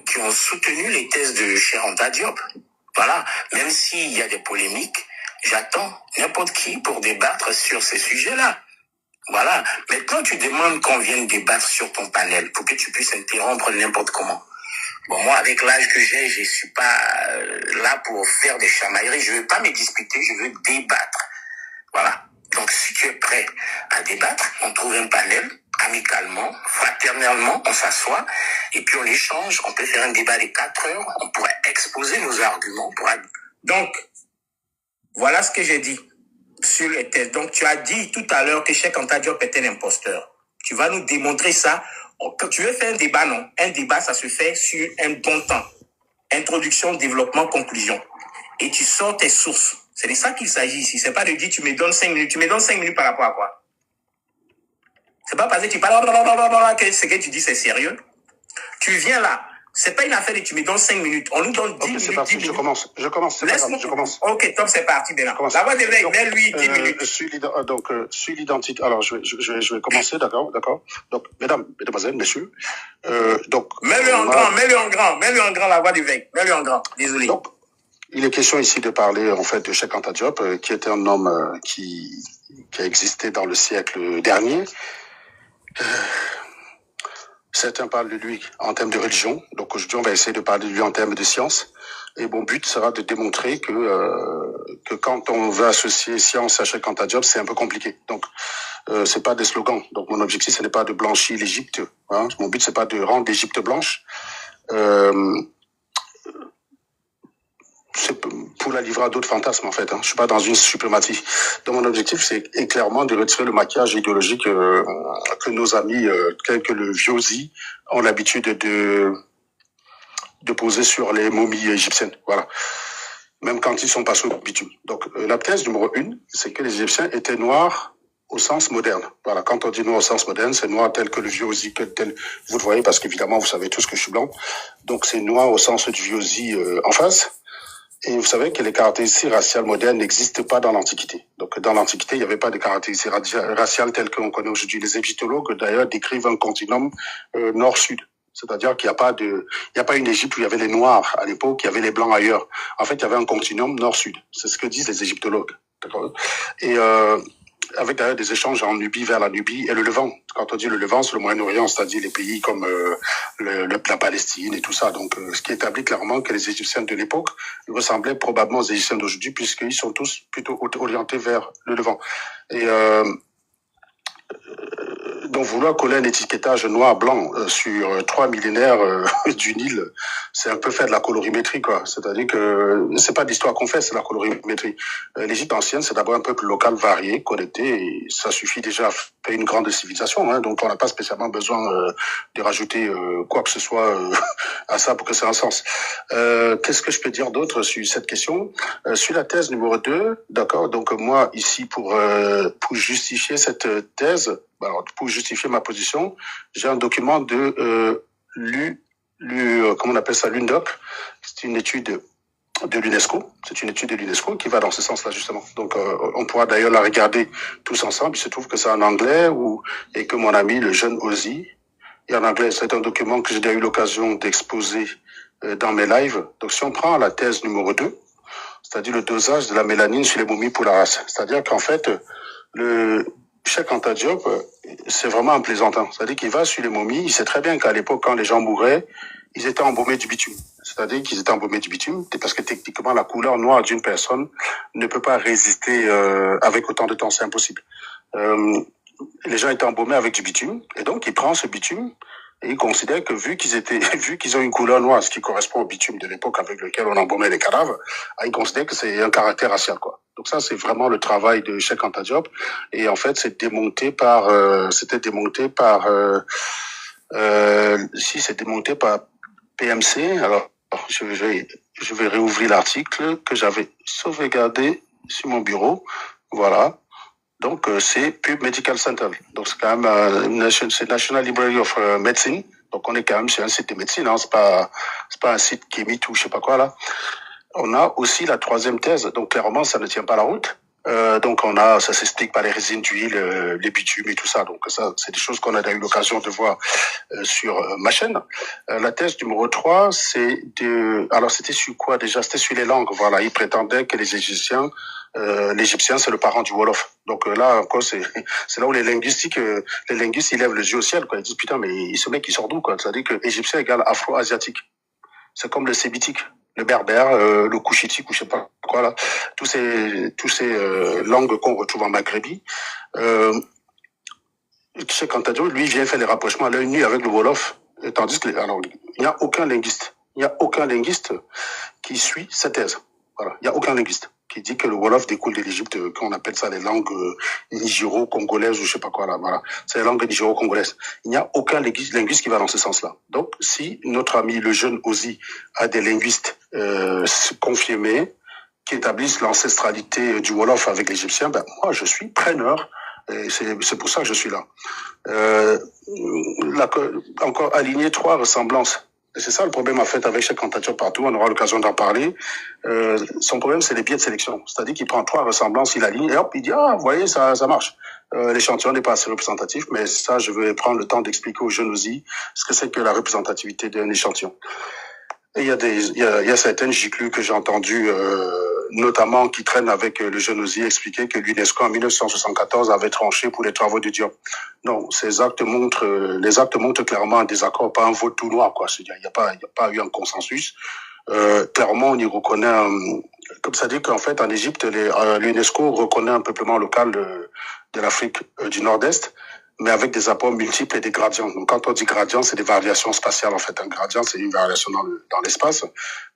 [SPEAKER 1] qui ont soutenu les thèses de Cheikh Anta Diop. Voilà. Même s'il y a des polémiques, j'attends n'importe qui pour débattre sur ces sujets-là. Voilà. Maintenant, tu demandes qu'on vienne débattre sur ton panel pour que tu puisses interrompre n'importe comment. Bon, moi, avec l'âge que j'ai, je suis pas là pour faire des chamailleries. Je veux pas me disputer, je veux débattre. Voilà. Donc, si tu es prêt à débattre, on trouve un panel, amicalement, fraternellement, on s'assoit, et puis on échange, on peut faire un débat de 4 heures, on pourrait exposer nos arguments. Donc, voilà ce que j'ai dit sur les thèses. Donc, tu as dit tout à l'heure que Cheikh Anta Diop était un imposteur. Tu vas nous démontrer ça. Quand tu veux faire un débat, non. Un débat, ça se fait sur un bon temps. Introduction, développement, conclusion. Et tu sors tes sources. C'est de ça qu'il s'agit ici. C'est pas de dire tu me donnes 5 minutes. Tu me donnes 5 minutes par rapport à quoi? C'est pas parce que tu parles que ce que tu dis c'est sérieux. Tu viens là. C'est pas une affaire de tu me donnes 5 minutes. On nous donne 10 minutes.
[SPEAKER 3] C'est parti, 10 minutes. Je commence. C'est pas grave, je commence.
[SPEAKER 1] Ok, top, c'est parti maintenant. La voix d'éveil, mets-lui 10 minutes.
[SPEAKER 3] Sur l'identité. Alors, je vais commencer, d'accord. Donc, mesdames, mesdemoiselles, messieurs.
[SPEAKER 1] Mets-le en grand, la voix d'éveil. Mets-le en grand. Désolé.
[SPEAKER 3] Donc, Il est question ici de parler en fait de Cheikh Anta Diop, qui était un homme qui a existé dans le siècle dernier. Certains parlent de lui en termes de religion, donc aujourd'hui on va essayer de parler de lui en termes de science. Et mon but sera de démontrer que quand on veut associer science à Cheikh Anta Diop, c'est un peu compliqué. Donc c'est pas des slogans. Donc mon objectif ce n'est pas de blanchir l'Égypte. Hein. Mon but c'est pas de rendre l'Égypte blanche. C'est pour la livrer à d'autres fantasmes en fait. Hein. Je suis pas dans une suprématie. Donc mon objectif c'est clairement de retirer le maquillage idéologique que nos amis, tels que le Viosi, ont l'habitude de poser sur les momies égyptiennes. Voilà. Même quand ils sont passés au bitume. Donc la thèse numéro 1, c'est que les Égyptiens étaient noirs au sens moderne. Voilà, quand on dit noir au sens moderne, c'est noir tel que le Viosi, tel, vous le voyez parce qu'évidemment vous savez tous que je suis blanc. Donc c'est noir au sens du Viosi en face. Et vous savez que les caractéristiques raciales modernes n'existent pas dans l'Antiquité. Donc, dans l'Antiquité, il n'y avait pas de caractéristiques raciales telles qu'on connaît aujourd'hui. Les égyptologues, d'ailleurs, décrivent un continuum nord-sud. C'est-à-dire qu'il n'y a pas une Égypte où il y avait les Noirs à l'époque, il y avait les Blancs ailleurs. En fait, il y avait un continuum nord-sud. C'est ce que disent les égyptologues. D'accord ? Et avec d'ailleurs des échanges en Nubie vers la Nubie et le Levant. Quand on dit le Levant, c'est le Moyen-Orient, c'est-à-dire les pays comme la Palestine et tout ça. Donc, ce qui établit clairement que les Égyptiens de l'époque ressemblaient probablement aux Égyptiens d'aujourd'hui, puisqu'ils sont tous plutôt orientés vers le Levant. Et donc, vouloir coller un étiquetage noir-blanc sur 3 millénaires du Nil, c'est un peu faire de la colorimétrie, quoi. C'est-à-dire que c'est pas d'histoire qu'on fait, c'est la colorimétrie. L'Égypte ancienne, c'est d'abord un peuple local varié, connecté, et ça suffit déjà à faire une grande civilisation. Hein, donc, on n'a pas spécialement besoin de rajouter quoi que ce soit à ça pour que ça ait un sens. Qu'est-ce que je peux dire d'autre sur cette question? Sur la thèse numéro 2, d'accord. Donc, moi, ici, pour justifier cette thèse, alors, pour justifier ma position, j'ai un document de comment on appelle ça, l'UNDOC. C'est une étude de l'UNESCO. C'est une étude de l'UNESCO qui va dans ce sens-là, justement. Donc, on pourra d'ailleurs la regarder tous ensemble. Il se trouve que c'est en anglais et que mon ami, le jeune Ozzy, et en anglais, c'est un document que j'ai déjà eu l'occasion d'exposer dans mes lives. Donc, si on prend la thèse numéro 2, c'est-à-dire le dosage de la mélanine sur les momies pour la race. C'est-à-dire qu'en fait, le Cheikh Anta Diop, c'est vraiment un plaisantin. C'est-à-dire qu'il va sur les momies. Il sait très bien qu'à l'époque, quand les gens mouraient, ils étaient embaumés du bitume. C'est-à-dire qu'ils étaient embaumés du bitume parce que techniquement, la couleur noire d'une personne ne peut pas résister avec autant de temps. C'est impossible. Les gens étaient embaumés avec du bitume. Et donc, il prend ce bitume et il considère que vu qu'ils ont une couleur noire, ce qui correspond au bitume de l'époque avec lequel on embaumait les cadavres, il considère que c'est un caractère racial, quoi. Donc ça, c'est vraiment le travail de Cheikh Anta Diop. Et en fait, c'était démonté par PMC. Alors, je vais réouvrir l'article que j'avais sauvegardé sur mon bureau. Voilà. Donc, c'est Pub Medical Center. Donc, c'est quand même c'est National Library of Medicine. Donc, on est quand même sur un site de médecine. Hein. C'est pas un site qui émite ou je sais pas quoi, là. On a aussi la 3e thèse. Donc, clairement, ça ne tient pas la route. Donc, ça s'explique par les résines d'huile, les bitumes et tout ça. Donc, ça, c'est des choses qu'on a eu l'occasion de voir sur ma chaîne. La thèse numéro 3, alors, c'était sur quoi déjà? C'était sur les langues. Voilà. Ils prétendaient que l'Égyptien, c'est le parent du Wolof. Donc là encore, c'est là où les linguistes, ils lèvent les yeux au ciel, quoi. Ils disent putain, mais ce mec il sort d'où, quoi? C'est-à-dire que égyptien égale afro-asiatique. C'est comme le sémitique, le berbère, le couchitique ou je sais pas quoi là. Tous ces langues qu'on retrouve en Maghrébie. Tu sais, quand t'as dit, lui, il vient faire les rapprochements à l'œil nu avec le Wolof, tandis que alors il n'y a aucun linguiste qui suit cette thèse. Voilà, il n'y a aucun linguiste qui dit que le Wolof découle de l'Égypte, qu'on appelle ça les langues nigéro-congolaises ou je sais pas quoi là. Voilà, c'est les langues nigéro-congolaises. Il n'y a aucun linguiste qui va dans ce sens-là. Donc, si notre ami le jeune Ozzy a des linguistes confirmés qui établissent l'ancestralité du Wolof avec l'Égyptien, ben moi je suis preneur. Et c'est pour ça que je suis là. Encore aligner 3 ressemblances. Et c'est ça le problème en fait avec Cheikh Anta Diop partout, on aura l'occasion d'en parler. Son problème c'est les biais de sélection. C'est-à-dire qu'il prend 3 ressemblances, il aligne et hop, il dit vous voyez, ça marche. L'échantillon n'est pas assez représentatif, mais ça je vais prendre le temps d'expliquer aux jeunes aussi ce que c'est que la représentativité d'un échantillon. Et il y a certaines giclures que j'ai entendues, notamment qui traînent avec le jeune Osier, expliquer que l'UNESCO en 1974 avait tranché pour les travaux de Diop. Non, les actes montrent clairement un désaccord, pas un vote tout noir, quoi. Il n'y a pas eu un consensus. Clairement, on y reconnaît, comme ça dit qu'en fait, en Égypte, l'UNESCO reconnaît un peuplement local de l'Afrique du Nord-Est, mais avec des apports multiples et des gradients. Donc, quand on dit gradient, c'est des variations spatiales, en fait. Un gradient, c'est une variation dans l'espace.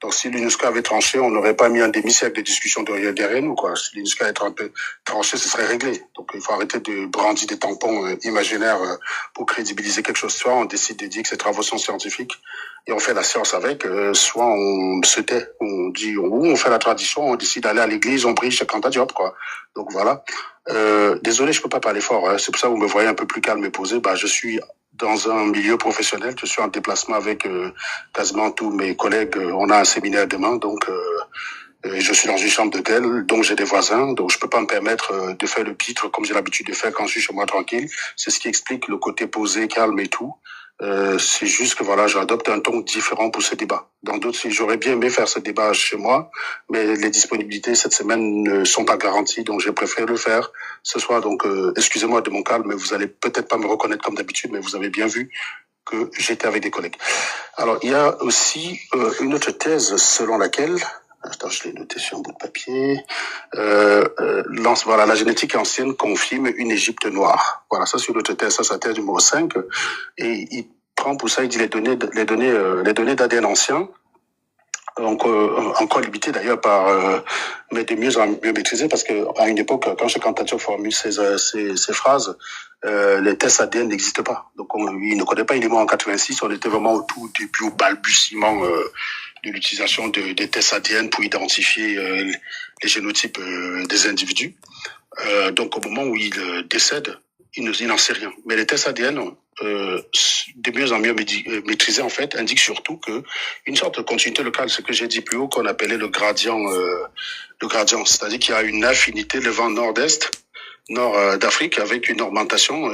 [SPEAKER 3] Donc, si l'UNESCO avait tranché, on n'aurait pas mis un demi-siècle de discussion derrière nous, quoi. Si l'UNESCO avait un peu tranché, ce serait réglé. Donc, il faut arrêter de brandir des tampons imaginaires pour crédibiliser quelque chose. Soit on décide de dire que ces travaux sont scientifiques et on fait la science avec, soit on se tait, on dit, on fait la tradition, on décide d'aller à l'église, on prie chez Anta Diop, quoi. Donc, voilà. Désolé, je peux pas parler fort. Hein. C'est pour ça que vous me voyez un peu plus calme et posé. Je suis dans un milieu professionnel. Je suis en déplacement avec quasiment tous mes collègues. On a un séminaire demain, donc je suis dans une chambre d'hôtel, donc j'ai des voisins, donc je peux pas me permettre de faire le pitre comme j'ai l'habitude de faire quand je suis chez moi tranquille. C'est ce qui explique le côté posé, calme et tout. C'est juste que voilà, j'adopte un ton différent pour ce débat. Dans d'autres, j'aurais bien aimé faire ce débat chez moi, mais les disponibilités cette semaine ne sont pas garanties, donc j'ai préféré le faire ce soir. Donc, excusez-moi de mon calme, mais vous allez peut-être pas me reconnaître comme d'habitude, mais vous avez bien vu que j'étais avec des collègues. Alors, il y a aussi une autre thèse selon laquelle, attends, je l'ai noté sur un bout de papier. Voilà, la génétique ancienne confirme une Égypte noire. Voilà, ça sur l'autre thèse, ça c'est la thèse numéro 5. Et il prend pour ça, il dit les données d'ADN anciens, donc encore limitées d'ailleurs par, mais de mieux en mieux maîtrisées, parce que à une époque, quand Cheikh Anta Diop formule ces phrases, les tests ADN n'existent pas. Donc il ne connaît pas uniquement en 86, on était vraiment au tout début, au balbutiement de l'utilisation des tests ADN pour identifier les génotypes des individus. Donc au moment où il décède, il n'en sait rien. Mais les tests ADN, de mieux en mieux maîtrisés, en fait, indiquent surtout que une sorte de continuité locale, ce que j'ai dit plus haut, qu'on appelait le gradient, c'est-à-dire qu'il y a une affinité le vent nord-est, nord d'Afrique, avec une augmentation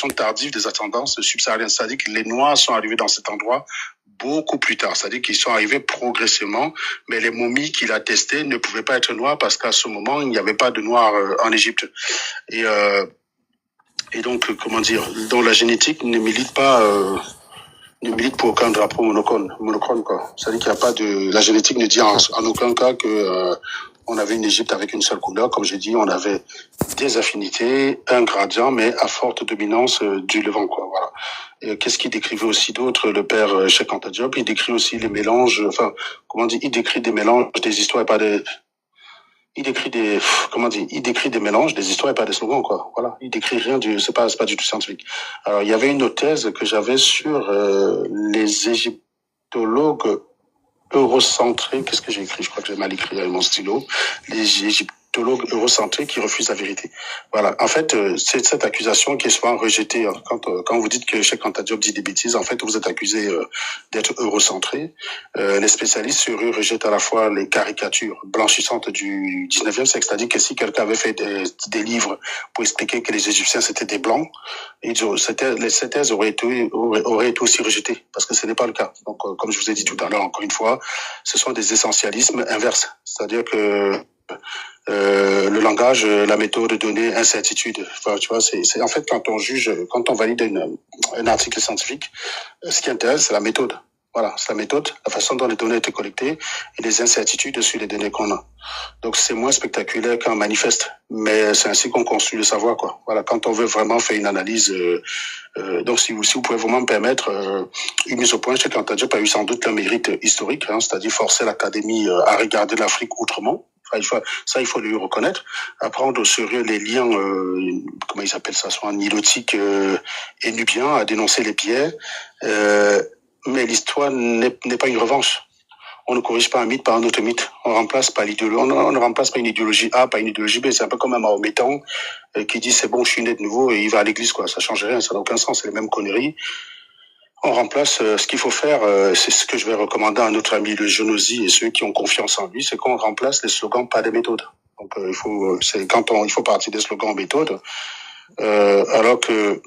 [SPEAKER 3] tardive des ascendances subsahariennes. C'est-à-dire que les Noirs sont arrivés dans cet endroit beaucoup plus tard. C'est-à-dire qu'ils sont arrivés progressivement, mais les momies qu'il a testées ne pouvaient pas être noires parce qu'à ce moment, il n'y avait pas de Noirs en Égypte. Et donc, dont la génétique ne milite pour aucun drapeau monochrome, quoi. C'est-à-dire qu'il n'y a pas la génétique ne dit en aucun cas que, on avait une Égypte avec une seule couleur. Comme j'ai dit, on avait des affinités, un gradient, mais à forte dominance du Levant, quoi. Voilà. Et qu'est-ce qu'il décrivait aussi d'autre, le père Cheikh Anta Diop? Il décrit aussi les mélanges, il décrit des mélanges, des histoires et pas des, il décrit des mélanges, des histoires et pas des slogans, quoi. Voilà. Il décrit rien c'est pas du tout scientifique. Alors, il y avait une autre thèse que j'avais sur les égyptologues eurocentrés. Qu'est-ce que j'ai écrit? Je crois que j'ai mal écrit avec mon stylo. Les égyptologues eurocentrés qui refusent la vérité. Voilà. En fait, c'est cette accusation qui est souvent rejetée. Quand vous dites que Cheikh Anta Diop dit des bêtises, en fait, vous êtes accusé d'être eurocentré. Les spécialistes sur eux rejettent à la fois les caricatures blanchissantes du 19e siècle, c'est-à-dire que si quelqu'un avait fait des livres pour expliquer que les Égyptiens c'était des blancs, ces thèses auraient été aussi rejetées, parce que ce n'est pas le cas. Donc, comme je vous ai dit tout à l'heure, encore une fois, ce sont des essentialismes inverses. C'est-à-dire que le langage, la méthode donnée, incertitude. Enfin, tu vois, c'est en fait quand on valide un article scientifique, ce qui intéresse, c'est la méthode. Voilà, c'est la méthode, la façon dont les données étaient collectées et les incertitudes sur les données qu'on a. Donc c'est moins spectaculaire qu'un manifeste, mais c'est ainsi qu'on construit le savoir, quoi. Voilà, quand on veut vraiment faire une analyse. Donc si vous pouvez vraiment me permettre une mise au point, Cheikh Anta Diop a eu sans doute un mérite historique, c'est-à-dire forcer l'Académie à regarder l'Afrique autrement. Il faut lui reconnaître. À prendre au sérieux les liens, comment ils appellent ça, soit nilotiques et nubiens, à dénoncer les biais. Mais l'histoire n'est pas une revanche. On ne corrige pas un mythe par un autre mythe. On ne remplace pas une idéologie A par une idéologie B. C'est un peu comme un Mahométan qui dit c'est bon, je suis né de nouveau et il va à l'église, quoi. Ça change rien, ça n'a aucun sens, c'est les mêmes conneries. On remplace ce qu'il faut faire, c'est ce que je vais recommander à notre ami le Genosi et ceux qui ont confiance en lui, c'est qu'on remplace les slogans par des méthodes. Donc il faut partir des slogans en méthode, alors que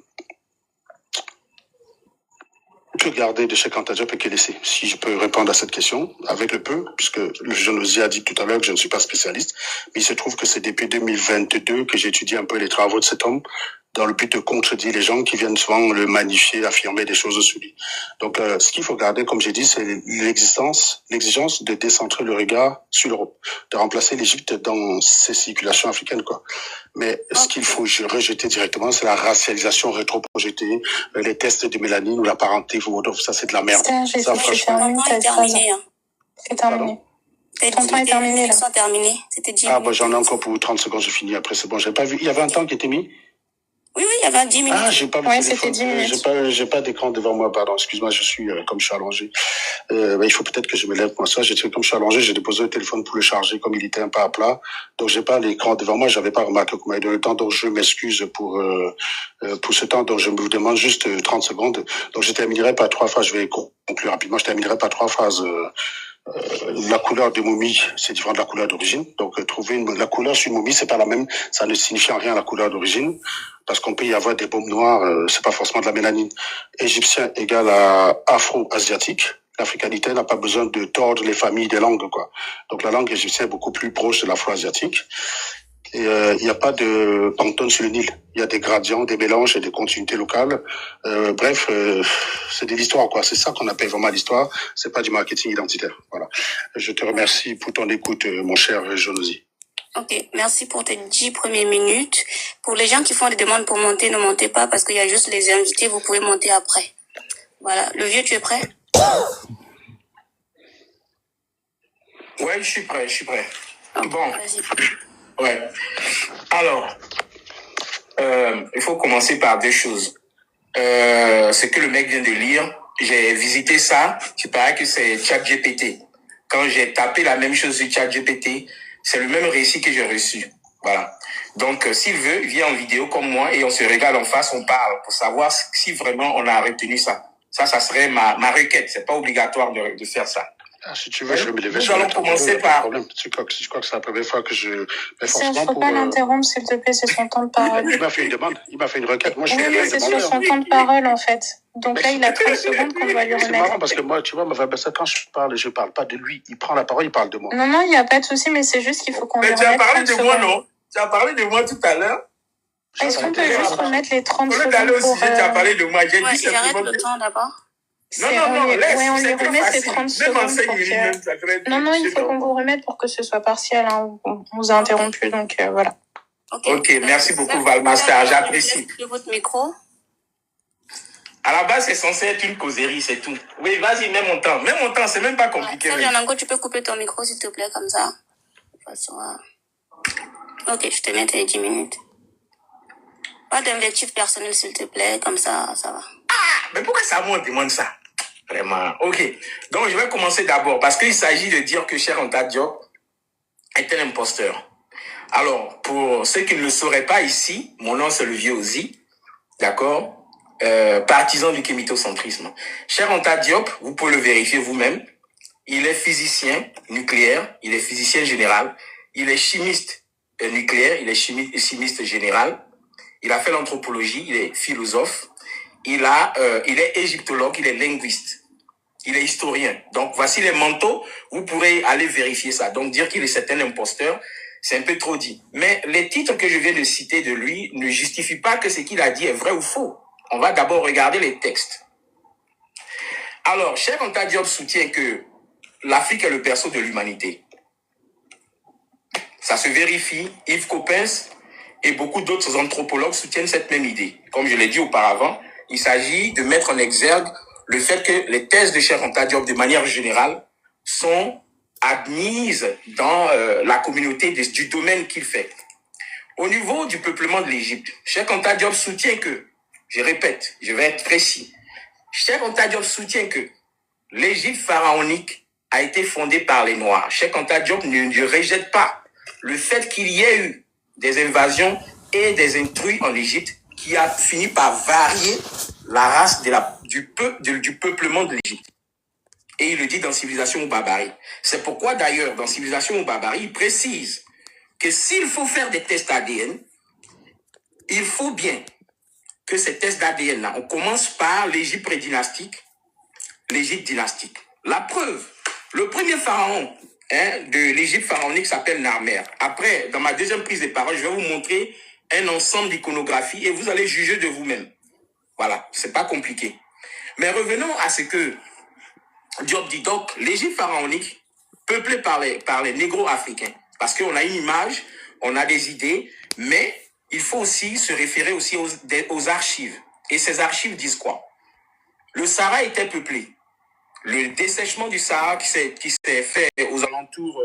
[SPEAKER 3] que garder de Cheikh Anta Diop et que laisser? Si je peux répondre à cette question, avec le peu, puisque le jeune Ozzy a dit tout à l'heure que je ne suis pas spécialiste, mais il se trouve que c'est depuis 2022 que j'étudie un peu les travaux de cet homme, dans le but de contredire les gens qui viennent souvent le magnifier, affirmer des choses sur lui. Donc, ce qu'il faut garder, comme j'ai dit, c'est l'exigence de décentrer le regard sur l'Europe, de remplacer l'Égypte dans ses circulations africaines, quoi. Mais ce qu'il faut rejeter directement, c'est la racialisation rétro-projetée, les tests de mélanine ou la parenté, ça c'est de la merde.
[SPEAKER 4] Ça, franchement, c'est terminé. C'est terminé. Ton temps est terminé, là.
[SPEAKER 2] C'était 10
[SPEAKER 3] minutes. Ah, bah, j'en ai encore pour 30 secondes, je finis après, c'est bon. J'ai pas vu. Il y avait un temps qui était mis?
[SPEAKER 2] Oui, il y avait 10 minutes.
[SPEAKER 3] Ah, j'ai pas
[SPEAKER 4] vu c'était 10 minutes.
[SPEAKER 3] J'ai pas d'écran devant moi, pardon. Excuse-moi, comme je suis allongé. Il faut peut-être que je me lève pour ça. Comme je suis allongé, j'ai déposé le téléphone pour le charger, comme il était un peu à plat. Donc, j'ai pas l'écran devant moi. J'avais pas remarqué qu'on m'avait donné le temps. Donc, je m'excuse pour ce temps. Donc, je vous demande juste 30 secondes. Donc, je terminerai par 3 phrases. Je vais conclure rapidement. Je terminerai par 3 phrases. La couleur de momie, c'est différent de la couleur d'origine. Donc, trouver la couleur sur une momie, c'est pas la même. Ça ne signifie en rien la couleur d'origine. Parce qu'on peut y avoir des bombes noires, c'est pas forcément de la mélanine. Égyptien égale à afro-asiatique. L'africanité n'a pas besoin de tordre les familles des langues, quoi. Donc, la langue égyptienne est beaucoup plus proche de l'afro-asiatique. Et il n'y a pas de pantone sur le Nil. Il y a des gradients, des mélanges et des continuités locales. Bref, c'est de l'histoire, quoi. C'est ça qu'on appelle vraiment l'histoire. C'est pas du marketing identitaire. Voilà. Je te remercie pour ton écoute, mon cher Jonosy.
[SPEAKER 2] Ok, merci pour tes 10 premières minutes. Pour les gens qui font des demandes pour monter, ne montez pas parce qu'il y a juste les invités, vous pouvez monter après. Voilà. Le vieux, tu es prêt?
[SPEAKER 1] Ouais, je suis prêt.
[SPEAKER 2] Okay,
[SPEAKER 1] bon.
[SPEAKER 2] Vas-y.
[SPEAKER 1] Ouais. Alors, il faut commencer par 2 choses. Ce que le mec vient de lire, j'ai visité ça, il paraît que c'est ChatGPT. Quand j'ai tapé la même chose sur ChatGPT, c'est le même récit que j'ai reçu. Voilà. Donc, s'il veut, il vient en vidéo comme moi et on se regarde en face, on parle pour savoir si vraiment on a retenu ça. Ça serait ma requête. C'est pas obligatoire de faire ça.
[SPEAKER 3] Ah, si tu veux, je vais me lever.
[SPEAKER 1] Nous allons commencer par...
[SPEAKER 3] Tu crois que c'est la première fois que je...
[SPEAKER 4] Il ne faut pas l'interrompre, s'il te plaît, c'est son temps de parole.
[SPEAKER 3] Il m'a fait une demande, il m'a fait une requête. Moi,
[SPEAKER 4] oui, c'est sur son temps de parole, en fait. Donc mais là, il a 30 secondes qu'on doit lui remettre.
[SPEAKER 3] C'est marrant parce que moi, tu vois, quand je parle pas de lui. Il prend la parole, il parle de moi.
[SPEAKER 4] Non, il n'y a pas de souci, mais c'est juste qu'il faut qu'on lui remette.
[SPEAKER 1] Mais tu as parlé de moi, non? Tu as parlé de moi tout à l'heure.
[SPEAKER 4] Est-ce qu'on peut juste remettre les 30 secondes
[SPEAKER 1] d'aller au sujet, tu as parlé de moi. J'ai dit
[SPEAKER 2] simplement... J'arrête le temps d'abord.
[SPEAKER 1] Non, laisse.
[SPEAKER 4] Ouais, on lui remet ses 30 secondes. Non, il faut qu'on vous remette pour que ce soit partiel. Hein. On vous a interrompu, donc voilà.
[SPEAKER 1] Ok, merci beaucoup, Valmaster. J'apprécie.
[SPEAKER 2] Votre micro.
[SPEAKER 1] À la base, c'est censé être une causerie, c'est tout. Oui, vas-y, mets mon temps. C'est même pas compliqué.
[SPEAKER 2] Yanango, tu peux couper ton micro, s'il te plaît, comme ça. De toute façon, ok, je te mets tes 10 minutes. Pas d'invectif personnel, s'il te plaît, comme ça, ça va.
[SPEAKER 1] Ah, mais pourquoi ça me demande ça? Vraiment. Ok. Donc, je vais commencer d'abord parce qu'il s'agit de dire que Cheikh Anta Diop est un imposteur. Alors, pour ceux qui ne le sauraient pas ici, mon nom c'est le vieux Ozzy, d'accord? Partisan du kémitocentrisme. Cheikh Anta Diop, vous pouvez le vérifier vous-même. Il est physicien nucléaire, il est physicien général, il est chimiste nucléaire, il est chimiste général. Il a fait l'anthropologie, il est philosophe. Il est égyptologue, il est linguiste. Il est historien. Donc, voici les manteaux. Vous pourrez aller vérifier ça. Donc, dire qu'il est un imposteur, c'est un peu trop dit. Mais les titres que je viens de citer de lui ne justifient pas que ce qu'il a dit est vrai ou faux. On va d'abord regarder les textes. Alors, Cheikh Anta Diop soutient que l'Afrique est le berceau de l'humanité. Ça se vérifie. Yves Coppens et beaucoup d'autres anthropologues soutiennent cette même idée. Comme je l'ai dit auparavant, il s'agit de mettre en exergue le fait que les thèses de Cheikh Anta Diop, de manière générale, sont admises dans la communauté du domaine qu'il fait. Au niveau du peuplement de l'Égypte, Cheikh Anta Diop soutient que, je répète, je vais être précis, Cheikh Anta Diop soutient que l'Égypte pharaonique a été fondée par les Noirs. Cheikh Anta Diop ne rejette pas le fait qu'il y ait eu des invasions et des intrus en Égypte qui a fini par varier la race du peuplement de l'Égypte. Et il le dit dans Civilisation ou Barbarie. C'est pourquoi d'ailleurs, dans Civilisation ou Barbarie, il précise que s'il faut faire des tests ADN, il faut bien que ces tests d'ADN-là, on commence par l'Égypte prédynastique, l'Égypte dynastique. La preuve, le premier pharaon de l'Égypte pharaonique s'appelle Narmer. Après, dans ma deuxième prise de parole, je vais vous montrer un ensemble d'iconographies et vous allez juger de vous-même. Voilà, c'est pas compliqué. Mais revenons à ce que Diop dit. Donc, l'Égypte pharaonique, peuplée par les négro-africains, parce qu'on a une image, on a des idées, mais il faut aussi se référer aussi aux archives. Et ces archives disent quoi? Le Sahara était peuplé. Le dessèchement du Sahara qui s'est fait aux alentours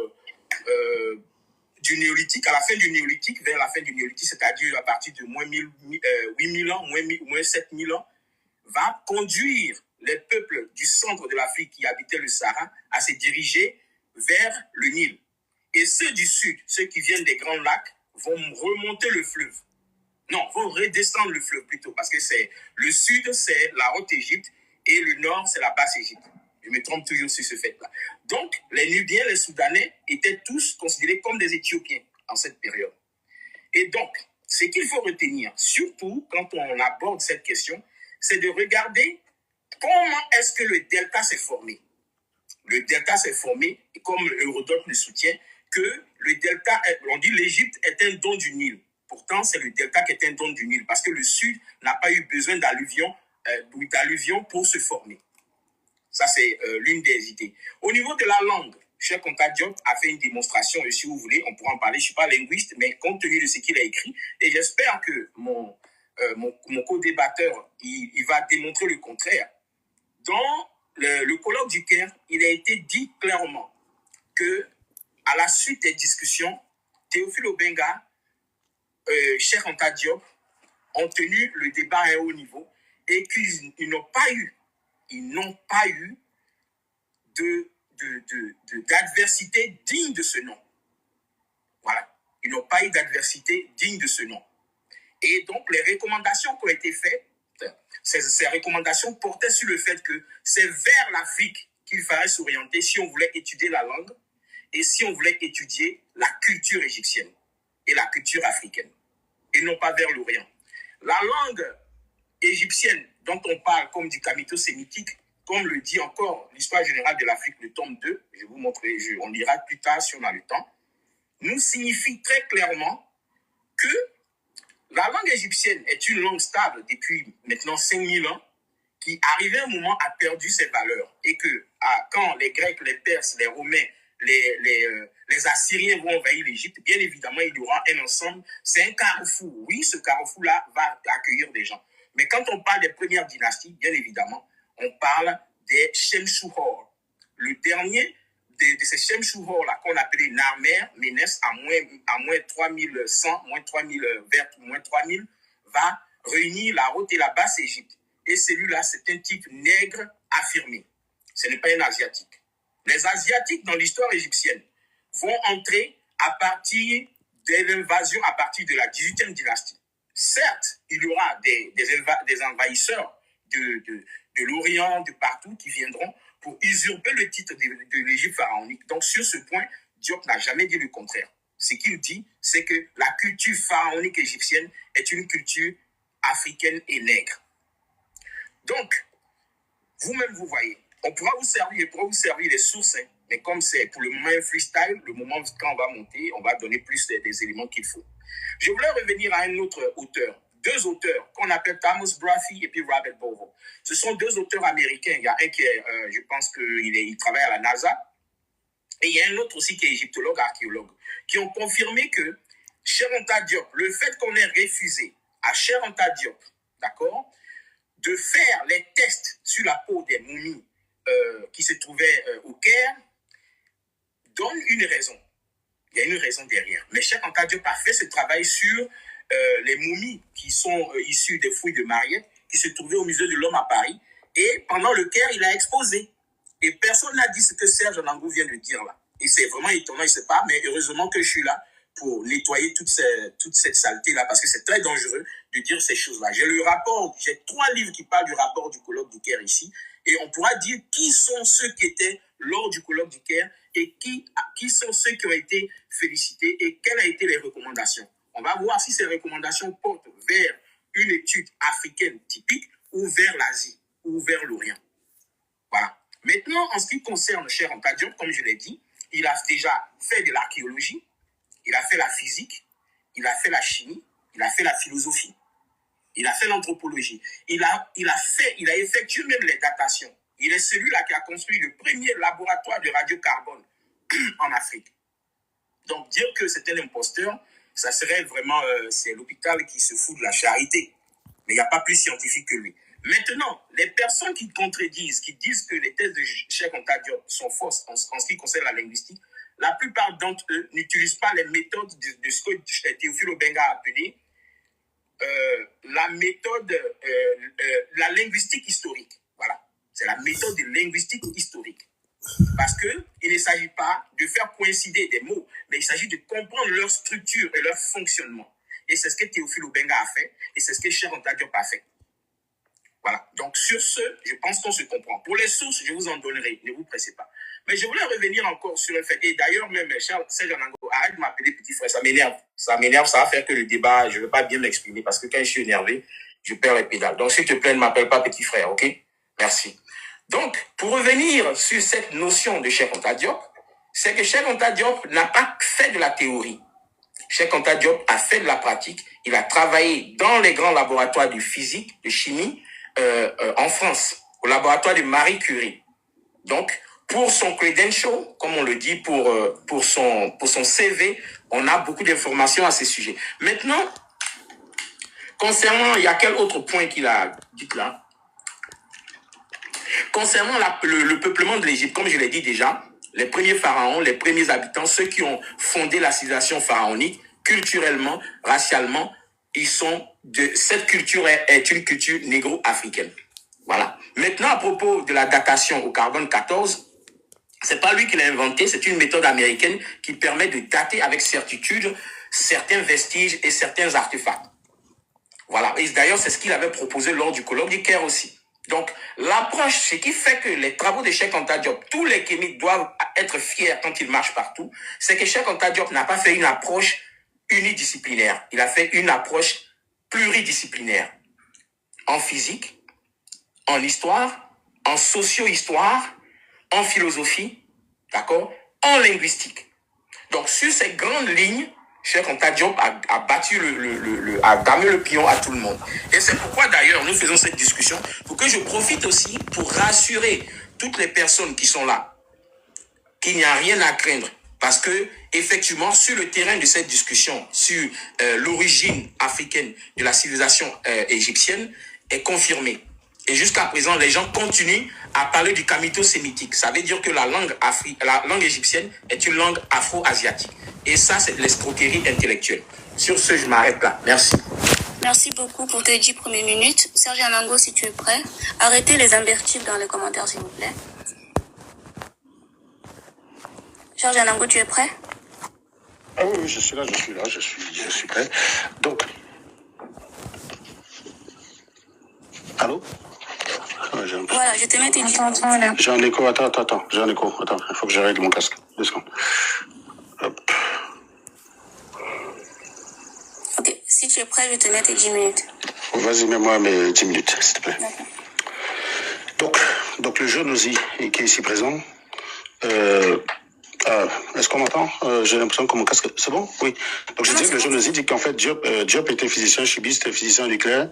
[SPEAKER 1] du néolithique, à la fin du néolithique, vers la fin du néolithique, c'est-à-dire à partir de moins 8000 ans, moins 7000 ans, va conduire les peuples du centre de l'Afrique qui habitaient le Sahara à se diriger vers le Nil. Et ceux du sud, ceux qui viennent des grands lacs, vont remonter le fleuve. Non, vont redescendre le fleuve plutôt, parce que c'est le sud, c'est la Haute-Égypte, et le nord, c'est la Basse-Égypte. Je me trompe toujours sur ce fait-là. Donc, les Nubiens, les Soudanais étaient tous considérés comme des Éthiopiens en cette période. Et donc, ce qu'il faut retenir, surtout quand on aborde cette question, c'est de regarder comment est-ce que le delta s'est formé. Le delta s'est formé, et comme Hérodote le soutient, que le delta, on dit l'Égypte est un don du Nil. Pourtant, c'est le delta qui est un don du Nil, parce que le sud n'a pas eu besoin d'alluvions pour se former. Ça, c'est l'une des idées. Au niveau de la langue, Cheikh Anta Diop a fait une démonstration, et si vous voulez, on pourra en parler. Je ne suis pas linguiste, mais compte tenu de ce qu'il a écrit, et j'espère que mon co-débatteur, il va démontrer le contraire. Dans le colloque du Caire, il a été dit clairement que, à la suite des discussions, Théophile Obenga, Cheikh Anta Diop ont tenu le débat à un haut niveau et qu'ils n'ont pas eu d'adversité digne de ce nom. Voilà. Ils n'ont pas eu d'adversité digne de ce nom. Et donc, les recommandations qui ont été faites, ces recommandations portaient sur le fait que c'est vers l'Afrique qu'il fallait s'orienter si on voulait étudier la langue et si on voulait étudier la culture égyptienne et la culture africaine, et non pas vers l'Orient. La langue égyptienne dont on parle comme du camito-sémitique, comme le dit encore l'Histoire générale de l'Afrique, le tome 2, je vais vous montrer, on lira plus tard si on a le temps, nous signifie très clairement que la langue égyptienne est une langue stable depuis maintenant 5000 ans, qui, arrivé un moment, a perdu ses valeurs. Et que quand les Grecs, les Perses, les Romains, les Assyriens vont envahir l'Égypte, bien évidemment, il y aura un ensemble. C'est un carrefour. Oui, ce carrefour-là va accueillir des gens. Mais quand on parle des premières dynasties, bien évidemment, on parle des Shemshouhor. Le dernier de ces Shemshouhor-là, qu'on appelait Narmer, Ménès, à moins 3100, moins 3000, vers moins 3000, va réunir la Haute et la Basse-Égypte. Et celui-là, c'est un type nègre affirmé. Ce n'est pas un Asiatique. Les Asiatiques, dans l'histoire égyptienne, vont entrer à partir de l'invasion, à partir de la 18e dynastie. Certes, il y aura des envahisseurs de l'Orient, de partout, qui viendront pour usurper le titre de l'Égypte pharaonique. Donc, sur ce point, Diop n'a jamais dit le contraire. Ce qu'il dit, c'est que la culture pharaonique égyptienne est une culture africaine et nègre. Donc, vous-même, vous voyez, on pourra vous servir les sources, hein, mais comme c'est pour le moment un freestyle, le moment quand on va monter, on va donner plus des éléments qu'il faut. Je voulais revenir à un autre auteur, deux auteurs qu'on appelle Thomas Brophy et puis Robert Bovo. Ce sont deux auteurs américains. Il y a un qui est, je pense qu'il travaille à la NASA, et il y a un autre aussi qui est égyptologue, archéologue, qui ont confirmé que Cheikh Anta Diop, le fait qu'on ait refusé à Cheikh Anta Diop, d'accord, de faire les tests sur la peau des momies qui se trouvaient au Caire, donne une raison. Il y a une raison derrière. Mais Cheikh Anta Diop a fait ce travail sur les momies qui sont issues des fouilles de Mariette, qui se trouvaient au musée de l'Homme à Paris. Et pendant le Caire, il a exposé. Et personne n'a dit ce que Serge Langou vient de dire là. Et c'est vraiment étonnant, il ne sait pas, mais heureusement que je suis là pour nettoyer toute cette saleté-là, parce que c'est très dangereux de dire ces choses-là. J'ai le rapport, j'ai 3 livres qui parlent du rapport du colloque du Caire ici, et on pourra dire qui sont ceux qui étaient lors du colloque du Caire, et qui sont ceux qui ont été félicités, et quelles ont été les recommandations. On va voir si ces recommandations portent vers une étude africaine typique, ou vers l'Asie, ou vers l'Orient. Voilà. Maintenant, en ce qui concerne Cheikh Anta Diop, comme je l'ai dit, il a déjà fait de l'archéologie, il a fait la physique, il a fait la chimie, il a fait la philosophie, il a fait l'anthropologie, il a effectué même les datations. Il est celui-là qui a construit le premier laboratoire de radiocarbone en Afrique. Donc, dire que c'est un imposteur, ça serait vraiment, c'est l'hôpital qui se fout de la charité. Mais il n'y a pas plus scientifique que lui. Maintenant, les personnes qui contredisent, qui disent que les thèses de Cheikh Anta Diop sont fausses en ce qui concerne la linguistique, la plupart d'entre eux n'utilisent pas les méthodes de ce que Théophile Obenga a appelé la méthode, la linguistique historique. Voilà, c'est la méthode de linguistique historique. Parce qu'il ne s'agit pas de faire coïncider des mots, mais il s'agit de comprendre leur structure et leur fonctionnement. Et c'est ce que Théophile Obenga a fait, et c'est ce que Cheikh Anta Diop a fait. Voilà. Donc, sur ce, je pense qu'on se comprend. Pour les sources, je vous en donnerai. Ne vous pressez pas. Mais je voulais revenir encore sur le fait. Et d'ailleurs, même, Serge Anango, arrête de m'appeler petit frère. Ça m'énerve. Ça m'énerve. Ça va faire que le débat, je ne vais pas bien m'exprimer. Parce que quand je suis énervé, je perds les pédales. Donc, s'il te plaît, ne m'appelle pas petit frère. OK? Merci. Donc, pour revenir sur cette notion de Cheikh Anta Diop, c'est que Cheikh Anta Diop n'a pas fait de la théorie. Cheikh Anta Diop a fait de la pratique. Il a travaillé dans les grands laboratoires de physique, de chimie, en France, au laboratoire de Marie Curie. Donc, pour son credential, comme on le dit, pour son CV, on a beaucoup d'informations à ce sujet. Maintenant, concernant, il y a quel autre point qu'il a dit là? Concernant le peuplement de l'Égypte, comme je l'ai dit déjà, les premiers pharaons, les premiers habitants, ceux qui ont fondé la civilisation pharaonique, culturellement, racialement, cette culture est une culture négro-africaine. Voilà. Maintenant, à propos de la datation au carbone 14, c'est pas lui qui l'a inventé, c'est une méthode américaine qui permet de dater avec certitude certains vestiges et certains artefacts. Voilà. Et d'ailleurs, c'est ce qu'il avait proposé lors du colloque du Caire aussi. Donc, l'approche, ce qui fait que les travaux de Cheikh Anta Diop, tous les kémiques doivent être fiers quand ils marchent partout, c'est que Cheikh Anta Diop n'a pas fait une approche unidisciplinaire. Il a fait une approche pluridisciplinaire. En physique, en histoire, en socio-histoire, en philosophie, d'accord, en linguistique. Donc, sur ces grandes lignes, Cheikh Anta Diop a battu a damé le pion à tout le monde. Et c'est pourquoi, d'ailleurs, nous faisons cette discussion, pour que je profite aussi pour rassurer toutes les personnes qui sont là, qu'il n'y a rien à craindre. Parce que, effectivement, sur le terrain de cette discussion, sur l'origine africaine de la civilisation égyptienne, est confirmée. Et jusqu'à présent, les gens continuent à parler du kamito-sémitique. Ça veut dire que la langue égyptienne est une langue afro-asiatique. Et ça, c'est de l'escroquerie intellectuelle. Sur ce, je m'arrête là. Merci.
[SPEAKER 2] Merci beaucoup pour tes 10 premières minutes. Serge Anango, si tu es prêt, arrêtez les imbectiles dans les commentaires, s'il vous plaît. Serge Anango, tu es prêt?
[SPEAKER 3] Ah oui, je suis là, je suis prêt. Donc, allô?
[SPEAKER 2] Voilà, je te mets tes 10 minutes.
[SPEAKER 3] J'ai un écho, attends, j'ai un écho. Attends, il faut que je règle mon casque. 2 secondes. Hop.
[SPEAKER 2] Ok, si tu es prêt, je te mets tes 10 minutes.
[SPEAKER 3] Vas-y, mets-moi mes 10 minutes, s'il te plaît. Donc le jeune Ozi, qui est ici présent, est-ce qu'on m'entend? J'ai l'impression que mon casque... C'est bon? Oui. Donc je disais que le jeune Ozi dit qu'en fait, Diop était physicien chimiste, physicien nucléaire,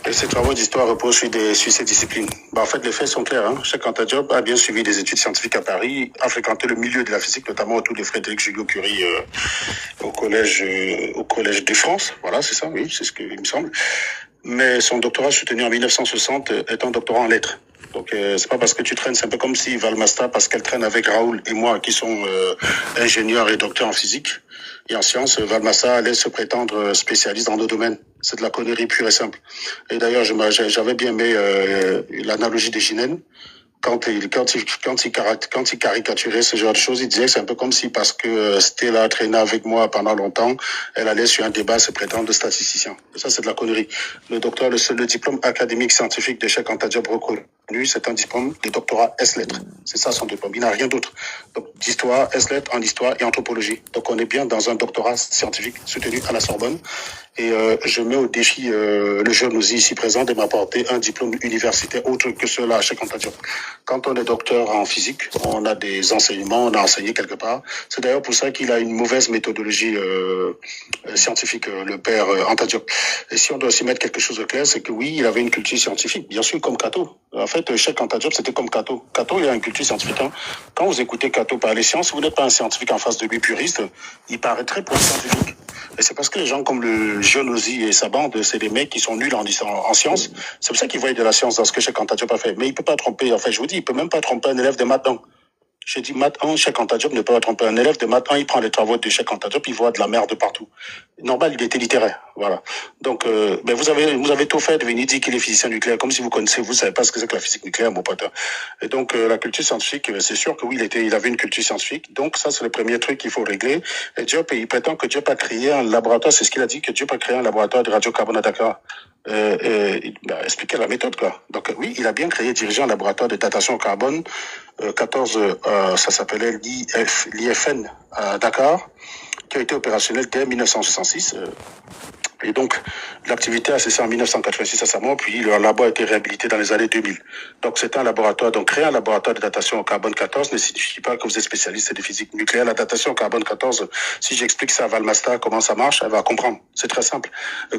[SPEAKER 3] et ses travaux d'histoire reposent sur ces disciplines. En fait, les faits sont clairs. Cheikh Anta Diop a bien suivi des études scientifiques à Paris, a fréquenté le milieu de la physique, notamment autour de Frédéric Joliot-Curie au collège de France. Voilà, c'est ça, oui, c'est ce qu'il me semble. Mais son doctorat soutenu en 1960 est un doctorat en lettres. Donc, c'est pas parce que tu traînes, c'est un peu comme si Valmasta, parce qu'elle traîne avec Raoul et moi, qui sont ingénieurs et docteurs en physique et en sciences, Valmasta allait se prétendre spécialiste dans nos domaines. C'est de la connerie pure et simple. Et d'ailleurs, j'avais bien aimé l'analogie des Ginène. Quand il caricaturait ce genre de choses, il disait que c'est un peu comme si, parce que Stella traînait avec moi pendant longtemps, elle allait sur un débat se prétendre statisticien. Et ça, c'est de la connerie. Le diplôme académique scientifique de Cheikh Anta Diop c'est un diplôme de doctorat S-lettres. C'est ça son diplôme. Il n'a rien d'autre. Donc, d'histoire, S-lettres en histoire et anthropologie. Donc, on est bien dans un doctorat scientifique soutenu à la Sorbonne. Et je mets au défi le jeune aussi ici présent de m'apporter un diplôme universitaire autre que cela à Cheikh Anta Diop. Quand on est docteur en physique, on a des enseignements, on a enseigné quelque part. C'est d'ailleurs pour ça qu'il a une mauvaise méthodologie scientifique, le père Anta Diop. Et si on doit aussi mettre quelque chose de clair, c'est que oui, il avait une culture scientifique, bien sûr, comme Cato. En fait, Cheikh Anta Diop, c'était comme Cato. Cato, il a une culture scientifique. Hein. Quand vous écoutez Cato parler science, si vous n'êtes pas un scientifique en face de lui puriste, il paraîtrait pour un scientifique. Et c'est parce que les gens comme le jeune Ozzy et sa bande, c'est des mecs qui sont nuls en sciences. C'est pour ça qu'ils voient de la science dans ce que Cheikh Anta Diop a fait. Mais il peut pas tromper, enfin je vous dis, il peut même pas tromper un élève de maths 1. J'ai dit maths 1, Cheikh Anta Diop ne peut pas tromper un élève de maths 1, il prend les travaux de Cheikh Anta Diop, il voit de la merde partout. Normal, il était littéraire, voilà. Donc, ben vous avez tout fait de venir dire qu'il est physicien nucléaire, comme si vous connaissez, vous savez pas ce que c'est que la physique nucléaire, mon pote. Et donc, la culture scientifique, c'est sûr que oui, il avait une culture scientifique. Donc, ça, c'est le premier truc qu'il faut régler. Et Diop, il prétend que Diop a créé un laboratoire, c'est ce qu'il a dit, que Diop a créé un laboratoire de radiocarbone à Dakar. Expliquer la méthode, quoi. Donc, oui, il a bien créé, dirigé un laboratoire de datation au carbone, 14, ça s'appelait l'IFN à Dakar, qui a été opérationnel dès 1966. Et donc, l'activité a cessé en 1986 à sa mort, puis le labo a été réhabilité dans les années 2000. Donc, c'est un laboratoire. Donc, créer un laboratoire de datation au carbone 14 ne signifie pas que vous êtes spécialiste de physique nucléaire. La datation au carbone 14, si j'explique ça à Valmasta, comment ça marche, elle va comprendre. C'est très simple.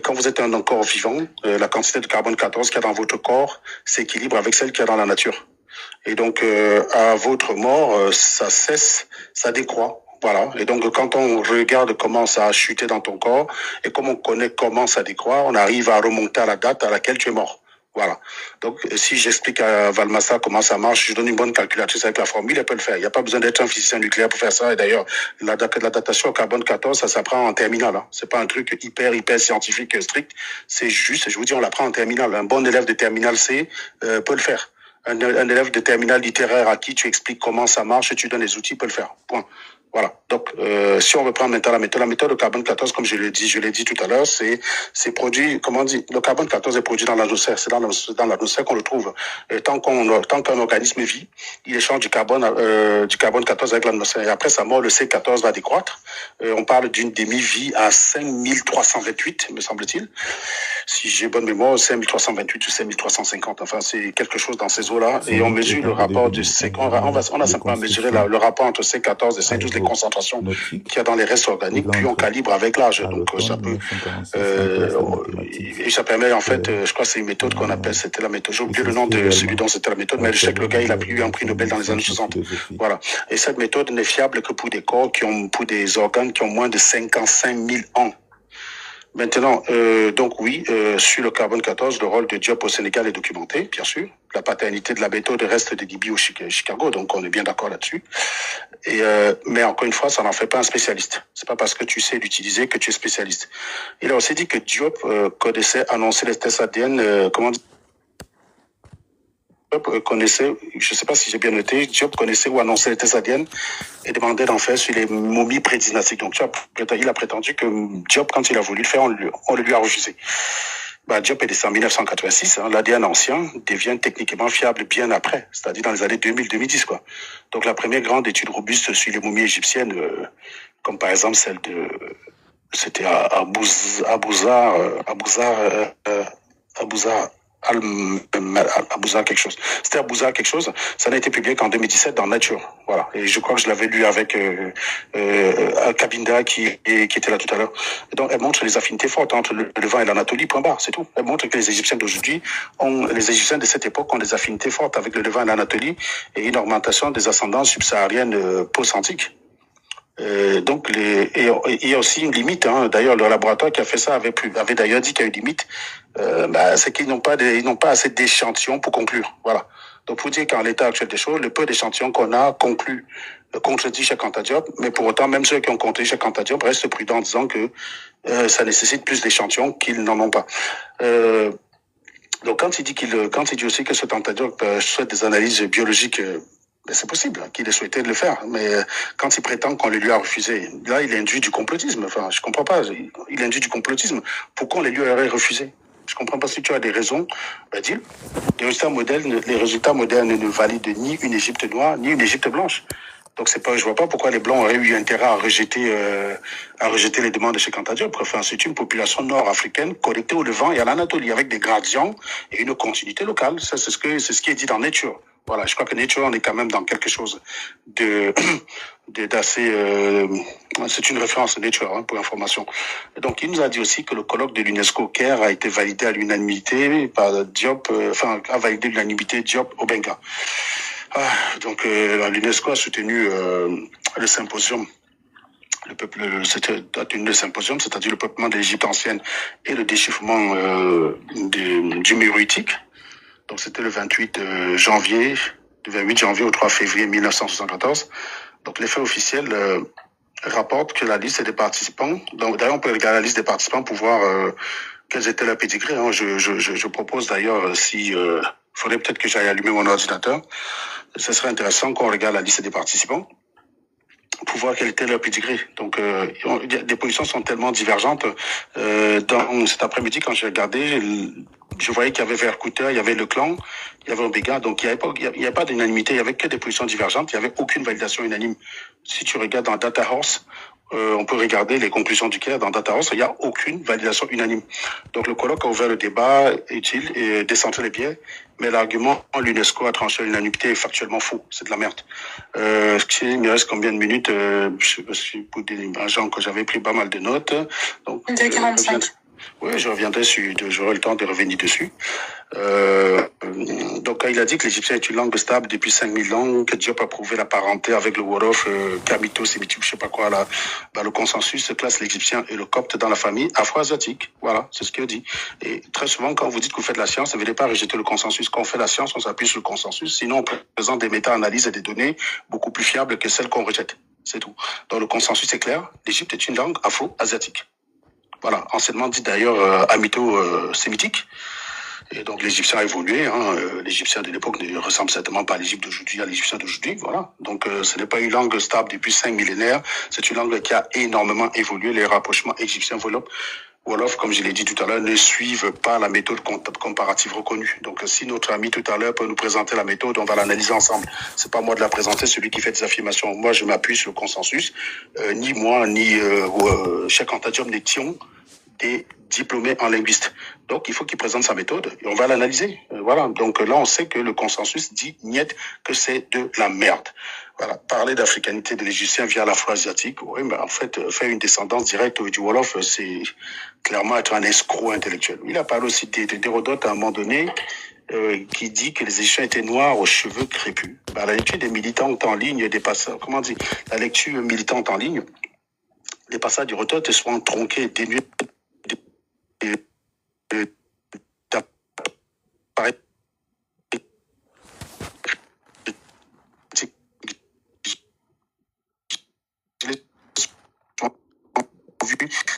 [SPEAKER 3] Quand vous êtes un corps vivant, la quantité de carbone 14 qu'il y a dans votre corps s'équilibre avec celle qu'il y a dans la nature. Et donc, à votre mort, ça cesse, ça décroît. Voilà. Et donc, quand on regarde comment ça a chuté dans ton corps et comme on connaît comment ça décroît, on arrive à remonter à la date à laquelle tu es mort. Voilà. Donc, si j'explique à Valmassa comment ça marche, je donne une bonne calculatrice avec la formule, elle peut le faire. Il n'y a pas besoin d'être un physicien nucléaire pour faire ça. Et d'ailleurs, la datation au carbone 14, ça s'apprend en terminale. Hein. C'est pas un truc hyper scientifique strict. C'est juste, je vous dis, on l'apprend en terminale. Un bon élève de terminale C peut le faire. Un élève de terminale littéraire à qui tu expliques comment ça marche et tu donnes les outils peut le faire. Point. Voilà. Donc, si on reprend maintenant la méthode de carbone 14, comme je l'ai dit tout à l'heure, c'est produit, comment on dit, le carbone 14 est produit dans l'atmosphère. C'est dans l'atmosphère qu'on le trouve. Et tant qu'un organisme vit, il échange du carbone 14 avec l'atmosphère. Et après sa mort, le C14 va décroître. On parle d'une demi-vie à 5328, me semble-t-il. Si j'ai bonne mémoire, 5328 ou 5350. Enfin, c'est quelque chose dans ces eaux-là. Et on mesure le rapport de on a simplement mesuré le rapport entre C14 et C12, les concentrations qu'il y a dans les restes organiques, puis on calibre avec l'âge. Donc, ça peut, et ça permet, en fait, je crois que c'est une méthode qu'on appelle, c'était la méthode, j'ai oublié le nom de celui dont c'était la méthode, mais je sais que le gars, il a eu un prix Nobel dans les années 60. Voilà. Et cette méthode n'est fiable que pour des corps pour des organes qui ont moins de 55 000 ans. Maintenant, donc oui, sur le carbone 14, le rôle de Diop au Sénégal est documenté, bien sûr. La paternité de la méthode reste de Gibi au Chicago, donc on est bien d'accord là-dessus. Et mais encore une fois, ça n'en fait pas un spécialiste. C'est pas parce que tu sais l'utiliser que tu es spécialiste. Il a aussi dit que Diop connaissait, annonçait les tests ADN, Diop connaissait, je ne sais pas si j'ai bien noté, Diop connaissait ou annonçait les tests ADN et demandait d'en faire sur les momies prédynastiques. Donc il a prétendu que Diop, quand il a voulu le faire, on le lui a refusé. Diop est décédé en 1986. Hein, l'ADN ancien devient techniquement fiable bien après, c'est-à-dire dans les années 2000-2010, quoi. Donc la première grande étude robuste sur les momies égyptiennes, comme par exemple celle de, c'était Abouza quelque chose. C'était Abouza quelque chose. Ça n'a été publié qu'en 2017 dans Nature. Voilà. Et je crois que je l'avais lu avec Kabinda qui était là tout à l'heure. Donc elle montre les affinités fortes entre le Levant et l'Anatolie. Point barre. C'est tout. Elle montre que les Égyptiens d'aujourd'hui les Égyptiens de cette époque ont des affinités fortes avec le Levant et l'Anatolie et une augmentation des ascendances subsahariennes post-antiques. Donc il y a aussi une limite. Hein. D'ailleurs, le laboratoire qui a fait ça avait d'ailleurs dit qu'il y a une limite. C'est qu'ils n'ont pas assez d'échantillons pour conclure. Voilà. Donc pour dire qu'en l'état actuel des choses, le peu d'échantillons qu'on a contredit Cheikh Anta Diop, mais pour autant, même ceux qui ont contredit Cheikh Anta Diop restent prudents en disant que ça nécessite plus d'échantillons qu'ils n'en ont pas. Donc quand il dit aussi que Cheikh Anta Diop souhaite des analyses biologiques. C'est possible qu'il ait souhaité le faire, mais quand il prétend qu'on le lui a refusé, là, il induit du complotisme. Enfin, je comprends pas. Il induit du complotisme. Pourquoi on le lui aurait refusé? Je comprends pas si tu as des raisons. Ben, dis-le. Les résultats modernes ne valident ni une Égypte noire, ni une Égypte blanche. Donc je vois pas pourquoi les Blancs auraient eu intérêt à rejeter les demandes de Cheikh Anta Diop. Enfin, c'est une population nord-africaine connectée au Levant et à l'Anatolie avec des gradients et une continuité locale. Ça, c'est ce qui est dit dans Nature. Voilà, je crois que Nature, on est quand même dans quelque chose d'assez. C'est une référence Nature, hein, pour information. Et donc, il nous a dit aussi que le colloque de l'UNESCO au Caire a été validé à l'unanimité par Diop, a validé l'unanimité Diop-Obenga. Donc, l'UNESCO a soutenu le symposium. A tenu le symposium, c'est-à-dire le peuplement de l'Égypte ancienne et le déchiffrement du méroïtique. Donc, c'était le 28 janvier au 3 février 1974. Donc, les faits officiels rapportent que la liste des participants, donc d'ailleurs, on peut regarder la liste des participants pour voir quels étaient leurs pédigrés. Hein. Je propose d'ailleurs, faudrait peut-être que j'aille allumer mon ordinateur. Ce serait intéressant qu'on regarde la liste des participants pour voir quel était leur pédigré. Donc, des positions sont tellement divergentes. Dans cet après-midi, quand j'ai regardé, je voyais qu'il y avait Vercouter, il y avait Le Clan, il y avait Obega. Donc, il n'y avait pas d'unanimité, il n'y avait que des positions divergentes. Il n'y avait aucune validation unanime. Si tu regardes dans Data Horse, on peut regarder les conclusions du Caire dans Data Horse, il n'y a aucune validation unanime. Donc, le colloque a ouvert le débat utile et décentré les biais, mais l'argument, l'UNESCO a tranché l'unanimité est factuellement faux. C'est de la merde. Il me reste combien de minutes? Je sais pas si pour des agents que j'avais pris pas mal de notes. Donc,
[SPEAKER 4] 2h45.
[SPEAKER 3] Oui, j'aurai le temps de revenir dessus. Donc, il a dit que l'égyptien est une langue stable depuis 5000 ans, que Diop a prouvé la parenté avec le Wolof, Kamito, Sémitique, je sais pas quoi, là. Le consensus classe l'égyptien et le copte dans la famille afro-asiatique. Voilà, c'est ce qu'il dit. Et très souvent, quand vous dites que vous faites la science, ne venez pas rejeter le consensus. Quand on fait la science, on s'appuie sur le consensus. Sinon, on présente des méta-analyses et des données beaucoup plus fiables que celles qu'on rejette. C'est tout. Donc, le consensus est clair. L'Égypte est une langue afro-asiatique. Voilà, anciennement dit d'ailleurs amito-sémitique. Et donc l'Égyptien a évolué. L'Égyptien de l'époque ne ressemble certainement pas à l'Égypte d'aujourd'hui, à l'Égyptien d'aujourd'hui. Voilà. Donc ce n'est pas une langue stable depuis 5 millénaires. C'est une langue qui a énormément évolué. Les rapprochements égyptiens Wolof, comme je l'ai dit tout à l'heure, ne suivent pas la méthode comparative reconnue. Donc, si notre ami tout à l'heure peut nous présenter la méthode, on va l'analyser ensemble. C'est pas moi de la présenter, celui qui fait des affirmations. Moi, je m'appuie sur le consensus. Ni moi, ni Cheikh Anta Diop n'étions des diplômés en linguiste. Donc, il faut qu'il présente sa méthode et on va l'analyser. Voilà. Donc là, on sait que le consensus dit niet, que c'est de la merde. Voilà. Parler d'africanité de l'Égyptien via l'afro-asiatique, oui, mais en fait, faire une descendance directe du Wolof, c'est clairement être un escroc intellectuel. Il a parlé aussi d'Hérodote à un moment donné, qui dit que les Égyptiens étaient noirs aux cheveux crépus. La lecture des militantes en ligne, la lecture militante en ligne, les passages d'Hérodote sont tronqués, dénués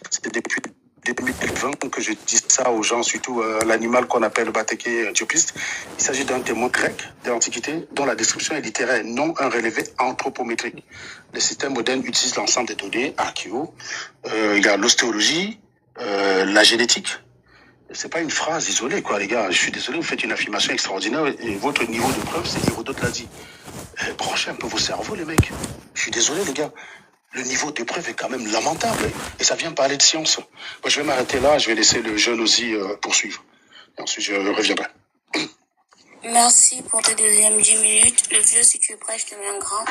[SPEAKER 3] c'était depuis 2020 que je dis ça aux gens, surtout l'animal qu'on appelle le batéké diopiste. Il s'agit d'un témoin grec de l'Antiquité dont la description est littéraire, non un relevé anthropométrique. Le système moderne utilise l'ensemble des données archéo. Il y a l'ostéologie, la génétique. C'est pas une phrase isolée, quoi, les gars. Je suis désolé, vous faites une affirmation extraordinaire et votre niveau de preuve, c'est Hérodote l'a dit. Branchez un peu vos cerveaux, les mecs. Je suis désolé, les gars. Le niveau de preuve est quand même lamentable. Et ça vient parler de science. Moi, je vais m'arrêter là. Je vais laisser le jeune aussi poursuivre. Et ensuite, je reviendrai.
[SPEAKER 2] Merci pour tes deuxièmes 10 minutes. Le vieux, si tu es prêt, je te mets un grand.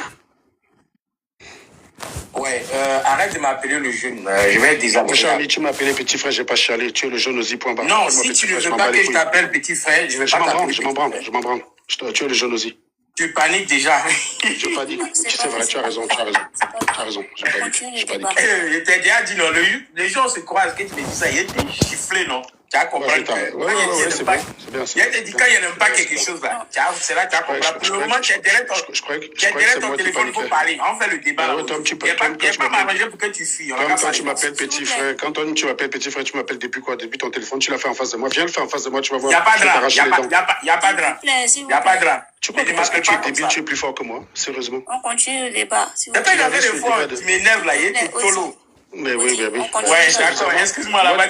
[SPEAKER 1] Ouais, arrête de m'appeler le jeune. Je vais désabonner.
[SPEAKER 3] Charlie, tu m'as appelé petit frère, j'ai pas chialé. Tu es le jeune aussi, point barre.
[SPEAKER 1] Non, si tu ne veux pas que je t'appelle petit frère, je vais pas t'appeler.
[SPEAKER 3] Je m'en branle. Tu es le jeune aussi.
[SPEAKER 1] Tu paniques déjà.
[SPEAKER 3] Je panique. C'est vrai, tu as raison. Je panique.
[SPEAKER 1] Je t'ai déjà dit, non, les gens se croisent que tu me dis ça, il était giflé, non? Tu as compris que...
[SPEAKER 3] Oui, c'est bien.
[SPEAKER 1] Il te dit quand il n'aime pas quelque chose, là. C'est là que tu as compris. Pour le moment, tu as derrière ton téléphone pour parler. On fait le débat. Il n'y a pas m'arranger pour que tu fuis.
[SPEAKER 3] Quand tu m'appelles petit frère, tu m'appelles depuis quoi? Depuis ton téléphone, tu l'as fait en face de moi. Viens le faire en face de moi, tu vas voir.
[SPEAKER 1] Il n'y a pas de drap. Il n'y a pas de drap.
[SPEAKER 2] Il n'y a
[SPEAKER 1] pas de drap.
[SPEAKER 3] Tu crois que parce que tu es débile, tu es plus fort que moi? Sérieusement.
[SPEAKER 2] On continue le débat.
[SPEAKER 1] T'as pas fait des fois, tu m'énerves là, il est solo.
[SPEAKER 3] Mais oui, mais oui.
[SPEAKER 1] Ouais, d'accord. Excuse-moi, là-bas,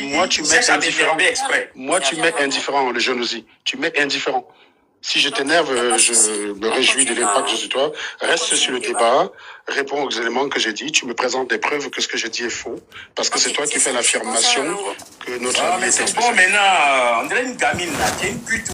[SPEAKER 3] moi, tu mets indifférent. Moi, tu mets
[SPEAKER 2] Continue.
[SPEAKER 3] indifférent, le jeune aussi. Tu mets indifférent. Si je t'énerve, je me réjouis de l'impact que j'ai sur toi. Reste sur le débat, réponds aux éléments que j'ai dit. Tu me présentes des preuves que ce que j'ai dit est faux. Parce que c'est toi qui fais l'affirmation que notre ami est
[SPEAKER 1] mais c'est
[SPEAKER 3] spécial.
[SPEAKER 1] bon, maintenant, on dirait une gamine, là. Tu es une pute.